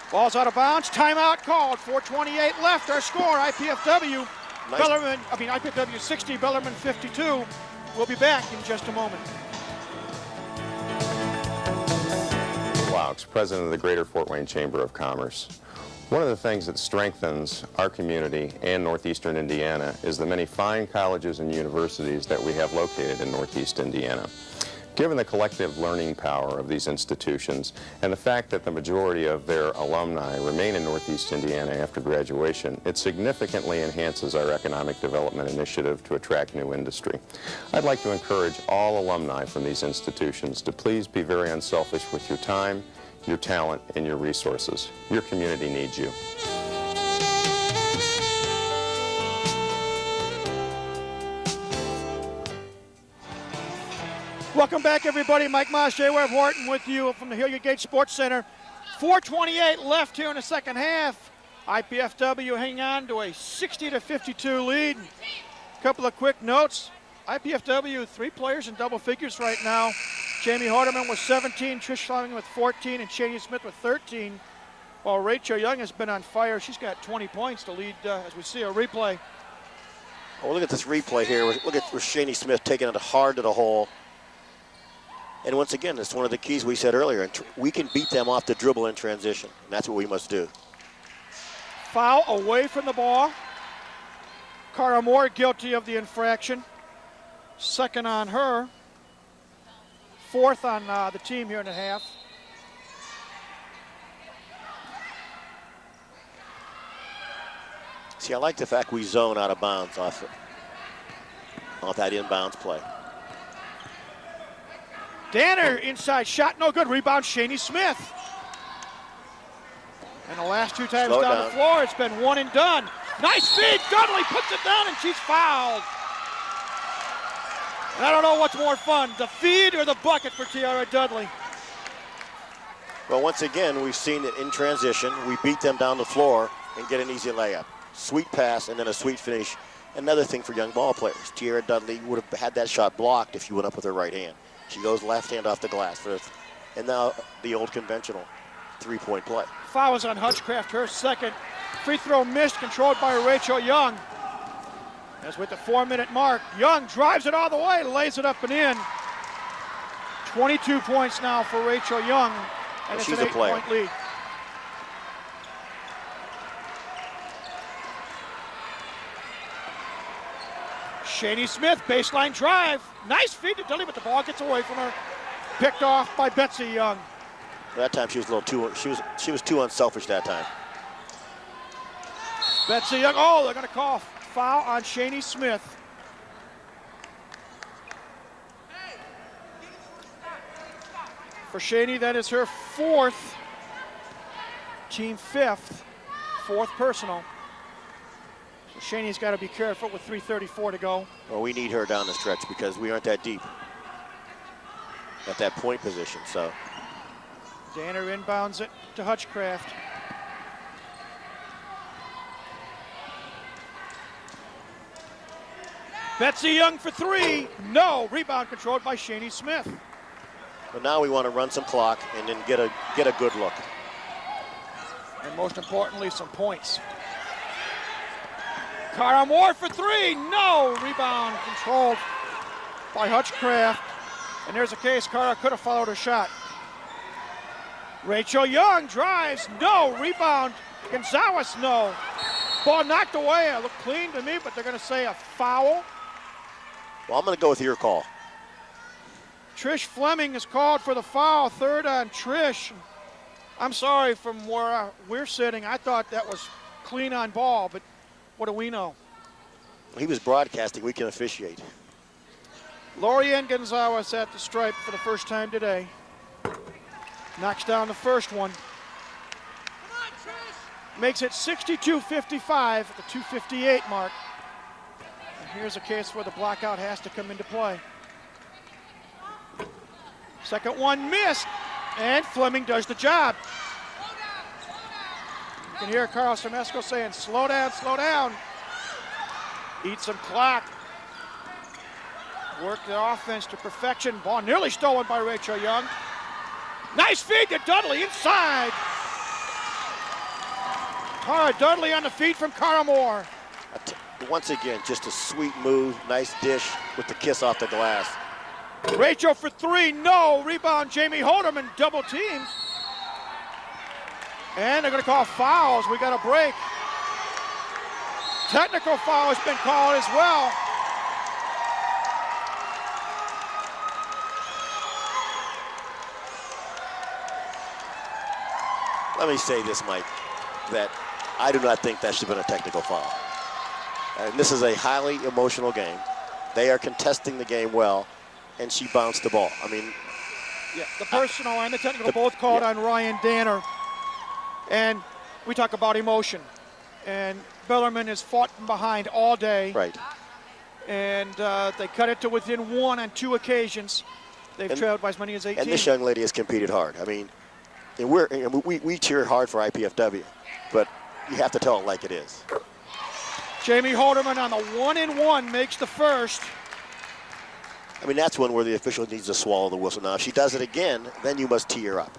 Ball's out of bounds. Timeout called. 4:28 left. Our score, IPFW. Nice. IPFW 60, Bellarmine 52. We'll be back in just a moment. Laux, president of the Greater Fort Wayne Chamber of Commerce. One of the things that strengthens our community and northeastern Indiana is the many fine colleges and universities that we have located in northeast Indiana. Given the collective learning power of these institutions and the fact that the majority of their alumni remain in northeast Indiana after graduation, it significantly enhances our economic development initiative to attract new industry. I'd like to encourage all alumni from these institutions to please be very unselfish with your time, your talent, and your resources. Your community needs you. Welcome back, everybody. Mike Moss, J. Webb Horton with you from the Hilliard Gate Sports Center. 4:28 left here in the second half. IPFW hanging on to a 60-52 lead. A couple of quick notes. IPFW, 3 players in double figures right now. Jamie Hardeman with 17, Trish Fleming with 14, and Shani Smith with 13. While Rachel Young has been on fire. She's got 20 points to lead as we see a replay. Oh, look at this replay here. Look at Shani Smith taking it hard to the hole. And once again, it's one of the keys we said earlier. We can beat them off the dribble in transition, and that's what we must do. Foul away from the ball. Cara Moore guilty of the infraction. Second on her. 4th on the team here in the half. See, I like the fact we zone out of bounds off that inbounds play. Danner inside shot, no good. Rebound, Shani Smith. And the last 2 times down the floor, it's been one and done. Nice feed, Dudley puts it down and she's fouled. And I don't know what's more fun, the feed or the bucket for Tiara Dudley. Well, once again, we've seen it in transition. We beat them down the floor and get an easy layup. Sweet pass and then a sweet finish. Another thing for young ball players. Tierra Dudley would have had that shot blocked if you went up with her right hand. She goes left hand off the glass. And now the old conventional three-point play. Foul is on Hutchcraft, her second. Free throw missed, controlled by Rachel Young. As with the 4-minute mark, Young drives it all the way, lays it up and in. 22 points now for Rachel Young, and it's an 8-point lead. Shani Smith, baseline drive. Nice feed to Dudley, but the ball gets away from her. Picked off by Betsy Young. That time she was a little too, she was too unselfish that time. Betsy Young, oh, they're going to call foul on Shani Smith. For Shani, that is her fourth, team fifth, fourth personal. So Shani's got to be careful with 3:34 to go. Well, we need her down the stretch because we aren't that deep at that point position, so. Danner inbounds it to Hutchcraft. Betsy Young for three. No. Rebound controlled by Shani Smith. But now we want to run some clock and then get a good look. And most importantly, some points. Cara Moore for three. No. Rebound controlled by Hutchcraft. And there's a case Cara could have followed her shot. Rachel Young drives. No. Rebound. Gonzalez, no. Ball knocked away. It looked clean to me, but they're going to say a foul. Well, I'm going to go with your call. Trish Fleming is called for the foul. Third on Trish. I'm sorry, from where we're sitting, I thought that was clean on ball, but what do we know? He was broadcasting. We can officiate. Lorianne Gonzalez at the stripe for the first time today. Knocks down the first one. Makes it 62-55 at the 2:58 mark. And here's a case where the blockout has to come into play. Second one missed, and Fleming does the job. You can hear Carl Semesco saying, slow down, slow down. Eat some clock. Work the offense to perfection. Ball nearly stolen by Rachel Young. Nice feed to Dudley inside. Cara Dudley on the feet from Cara Moore. Once again, just a sweet move. Nice dish with the kiss off the glass. Rachel for three, no. Rebound, Jamie Holderman, double teams. And they're going to call fouls. We got a break. Technical foul has been called as well. Let me say this, Mike, that I do not think that should have been a technical foul. And this is a highly emotional game. They are contesting the game well, and she bounced the ball. I mean, yeah, the personal and the technical both called on Ryan Danner. And we talk about emotion. And Bellarmine has fought from behind all day. Right. And they cut it to within one on two occasions. They've trailed by as many as 18. And this young lady has competed hard. I mean, and we cheer hard for IPFW, but you have to tell it like it is. Jamie Holderman on the 1-and-1 makes the first. I mean, that's one where the official needs to swallow the whistle. Now, if she does it again, then you must tee her up.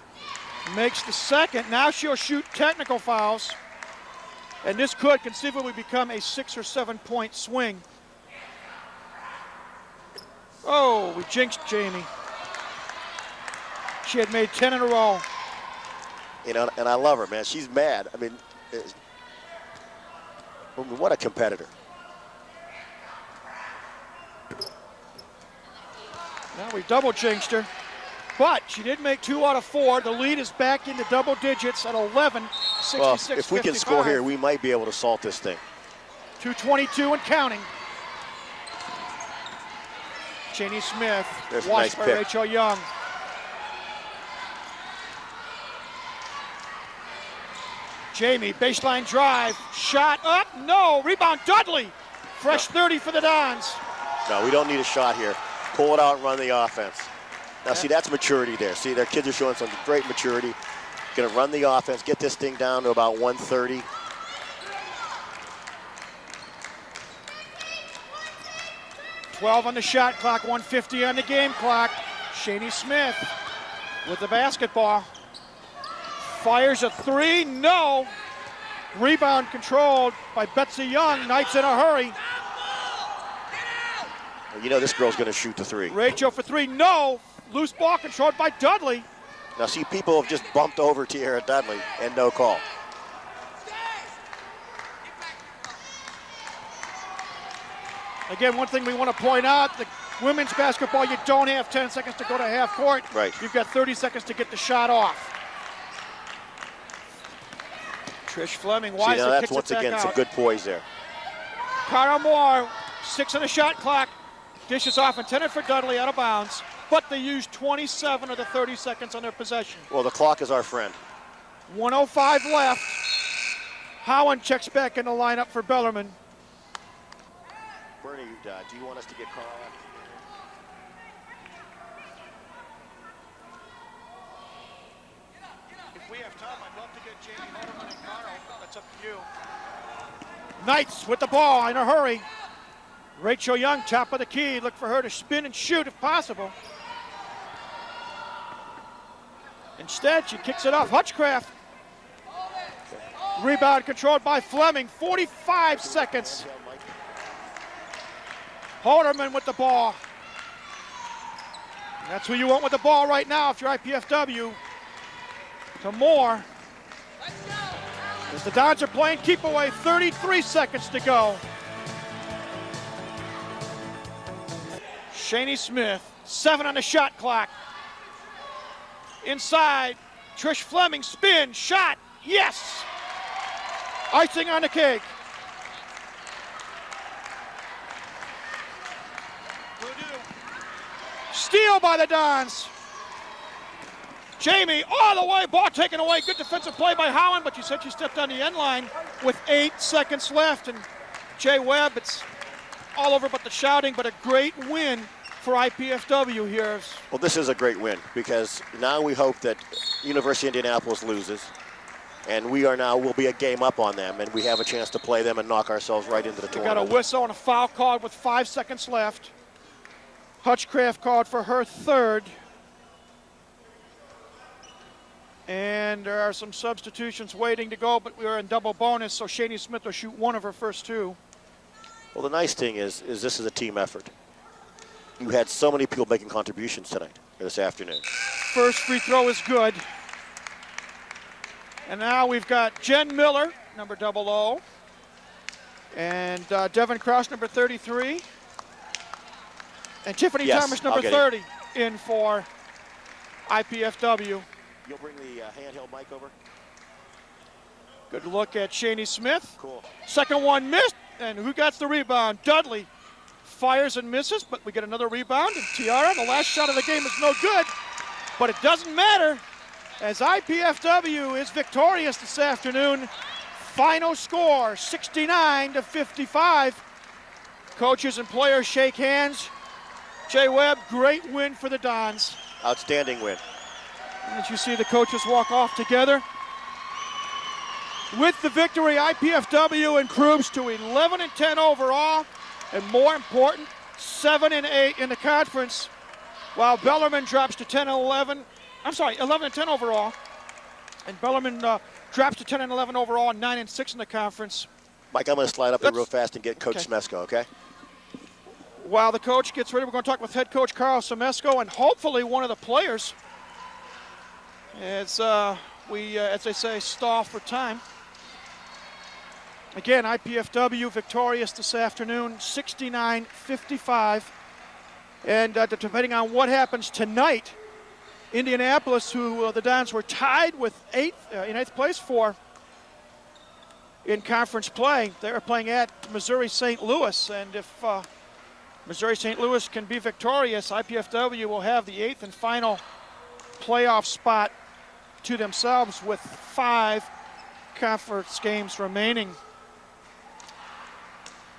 Makes the second. Now she'll shoot technical fouls. And this could conceivably become a 6 or 7 point swing. Oh, we jinxed Jamie. She had made 10 in a row. You know, and I love her, man. She's mad. I mean, what a competitor. Now we double jinxed her. But she did make 2 out of 4. The lead is back into double digits at 11, 66-55. Well, if we can score here, we might be able to salt this thing. 2:22 and counting. Cheney Smith, there's watched a nice by pick. Rachel Young. Jamie, baseline drive, shot up, no, rebound Dudley. Fresh 30 for the Dons. No, we don't need a shot here. Pull it out and run the offense. Now, see, that's maturity there. See, their kids are showing some great maturity. Going to run the offense, get this thing down to about 130. 12 on the shot clock, 1:50 on the game clock. Shaney Smith with the basketball. Fires a three, no. Rebound controlled by Betsy Young. Knights in a hurry. You know this girl's going to shoot the three. Rachel for three, no. Loose ball controlled by Dudley. Now see, people have just bumped over Tierra Dudley and no call. Again, one thing we want to point out, the women's basketball, you don't have 10 seconds to go to half court. Right. You've got 30 seconds to get the shot off. Trish Fleming, See, now that's kicks once it back again out. some good poise there. Cara Moore, 6 on the shot clock. Dishes off, intended for Dudley, out of bounds. But they used 27 of the 30 seconds on their possession. Well, the clock is our friend. 1:05 left. Howland checks back in the lineup for Bellarmine. Bernie, do you want us to get Carl out? If we have time, I'd love to get Jamie Holderman and Carl. That's up to you. Knights with the ball in a hurry. Rachel Young, top of the key. Look for her to spin and shoot if possible. Instead, she kicks it off. Hutchcraft. Rebound controlled by Fleming. 45 seconds. Holderman with the ball. And that's who you want with the ball right now if you're IPFW. To Moore. As the Dons are playing keep away, 33 seconds to go. Shaney Smith, 7 on the shot clock. Inside, Trish Fleming, spin, shot, yes! Icing on the cake. Purdue. Steal by the Dons. Jamie all the way, ball taken away. Good defensive play by Howland, but you said she stepped on the end line with 8 seconds left. And Jay Webb, it's all over but the shouting, but a great win for IPFW here. Well, this is a great win because now we hope that University of Indianapolis loses, and we'll be a game up on them, and we have a chance to play them and knock ourselves right into the We tournament. got a whistle and a foul called with 5 seconds left. Hutchcraft called for her third. And there are some substitutions waiting to go, but we are in double bonus, so Shaney Smith will shoot one of her first 2. Well, the nice thing is this is a team effort. You had so many people making contributions tonight, or this afternoon. First free throw is good. And now we've got Jen Miller, number 00, and Devin Krause, number 33, and Tiffany Yes, Thomas, I'll number get 30, in for IPFW. You'll bring the handheld mic over? Good look at Shaney Smith. Cool. Second one missed, and who got the rebound? Dudley fires and misses, but we get another rebound. And Tiara, the last shot of the game is no good, but it doesn't matter as IPFW is victorious this afternoon. Final score, 69-55. Coaches and players shake hands. Jay Webb, great win for the Dons. Outstanding win. As you see the coaches walk off together. With the victory, IPFW improves to 11-10 overall, and more important, 7-8 in the conference, while Bellarmine drops to 11-10 overall, and Bellarmine drops to 10-11 overall and 9-6 in the conference. Mike, I'm going to slide up there real fast and get Coach Smesko, okay? While the coach gets ready, we're going to talk with head coach Carl Smesko and hopefully one of the players as we, as they say, stall for time. Again, IPFW victorious this afternoon, 69-55. And depending on what happens tonight, Indianapolis, who the Dons were tied with in 8th place for in conference play, they are playing at Missouri St. Louis. And if Missouri St. Louis can be victorious, IPFW will have the 8th and final playoff spot to themselves with 5 conference games remaining.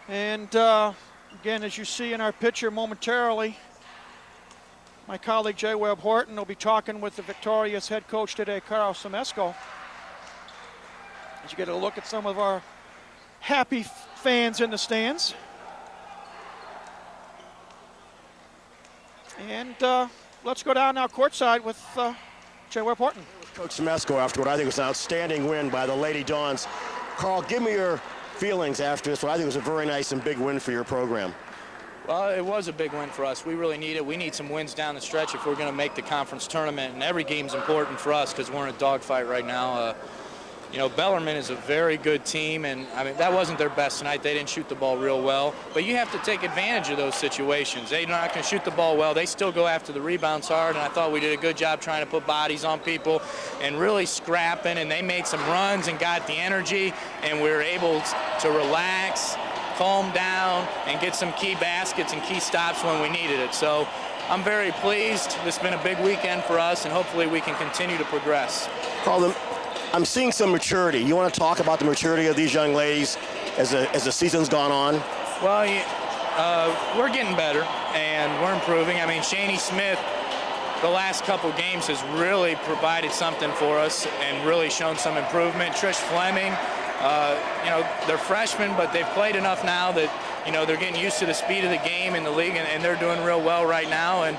And again, as you see in our picture momentarily, my colleague Jay Webb Horton will be talking with the victorious head coach today, Carl Smesko. As you get a look at some of our happy fans in the stands. And let's go down now courtside with Jay Webb Horton. Coach Semesco after what I think was an outstanding win by the Lady Dons. Carl, give me your feelings after this. What I think was a very nice and big win for your program. Well, it was a big win for us. We really need it. We need some wins down the stretch if we're going to make the conference tournament. And every game's important for us because we're in a dogfight right now. You know, Bellarmine is a very good team, and I mean that wasn't their best tonight. They didn't shoot the ball real well, but you have to take advantage of those situations. They're not going to shoot the ball well. They still go after the rebounds hard, and I thought we did a good job trying to put bodies on people and really scrapping, and they made some runs and got the energy, and we were able to relax, calm down, and get some key baskets and key stops when we needed it. So I'm very pleased. This has been a big weekend for us, and hopefully we can continue to progress. Carl, I'm seeing some maturity. You want to talk about the maturity of these young ladies as the season's gone on? Well, we're getting better, and we're improving. I mean, Shani Smith, the last couple games has really provided something for us and really shown some improvement. Trish Fleming, you know, they're freshmen, but they've played enough now that, you know, they're getting used to the speed of the game in the league, and they're doing real well right now. And,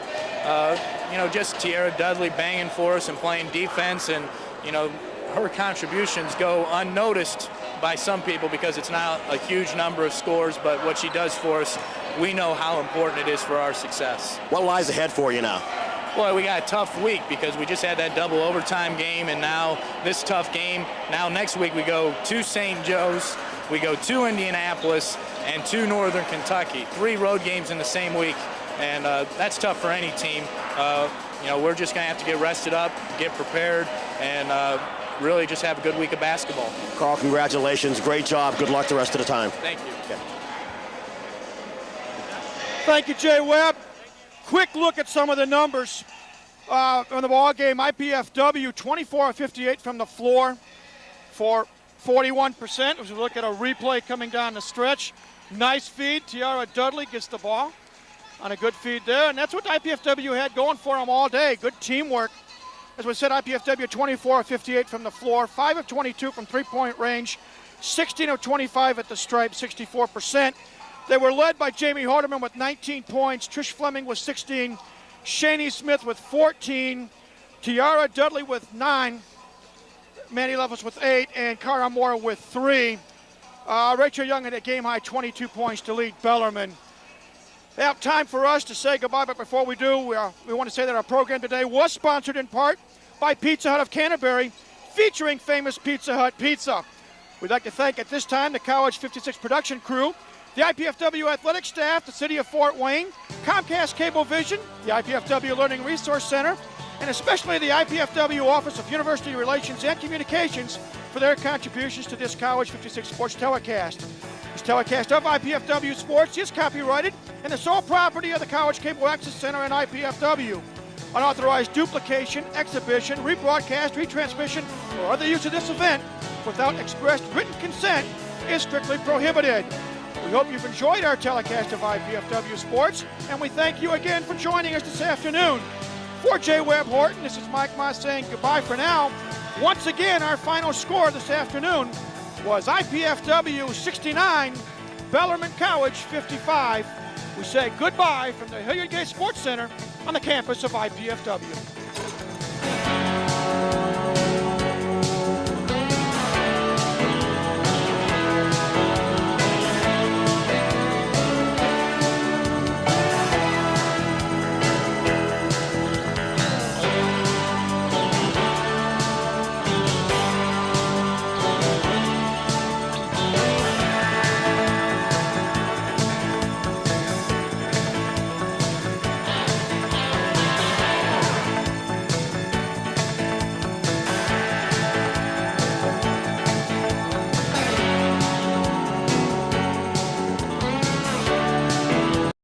you know, just Tiara Dudley banging for us and playing defense, and, you know, her contributions go unnoticed by some people because it's not a huge number of scores, but what she does for us, we know how important it is for our success. What lies ahead for you now? Boy, we got a tough week because we just had that double overtime game, and now this tough game. Now next week we go to St. Joe's, we go to Indianapolis, and to Northern Kentucky. 3 road games in the same week, and that's tough for any team. You know, we're just going to have to get rested up, get prepared, and really just have a good week of basketball. Carl, congratulations. Great job. Good luck the rest of the time. Thank you. Okay. Thank you, Jay Webb. Quick look at some of the numbers on the ball game. IPFW 24 of 58 from the floor for 41%. As we look at a replay coming down the stretch, nice feed. Tiara Dudley gets the ball on a good feed there, and that's what IPFW had going for them all day. Good teamwork. As we said, IPFW 24 of 58 from the floor, 5 of 22 from three-point range, 16 of 25 at the stripe, 64%. They were led by Jamie Hardeman with 19 points, Trish Fleming with 16, Shani Smith with 14, Tiara Dudley with 9, Mandy Levis with 8, and Cara Moore with 3. Rachel Young had a game-high 22 points to lead Bellarmine. Now, time for us to say goodbye, but before we do, we want to say that our program today was sponsored in part by Pizza Hut of Canterbury, featuring famous Pizza Hut pizza. We'd like to thank at this time the College 56 production crew, the IPFW athletic staff, the City of Fort Wayne, Comcast Cablevision, the IPFW Learning Resource Center, and especially the IPFW Office of University Relations and Communications for their contributions to this College 56 sports telecast. This telecast of IPFW Sports is copyrighted and the sole property of the College Cable Access Center and IPFW. Unauthorized duplication, exhibition, rebroadcast, retransmission, or other use of this event without expressed written consent is strictly prohibited. We hope you've enjoyed our telecast of IPFW Sports, and we thank you again for joining us this afternoon. For Jay Webb Horton, this is Mike Moss saying goodbye for now. Once again, our final score this afternoon was IPFW 69, Bellarmine College 55. We say goodbye from the Hilliard Gate Sports Center on the campus of IPFW.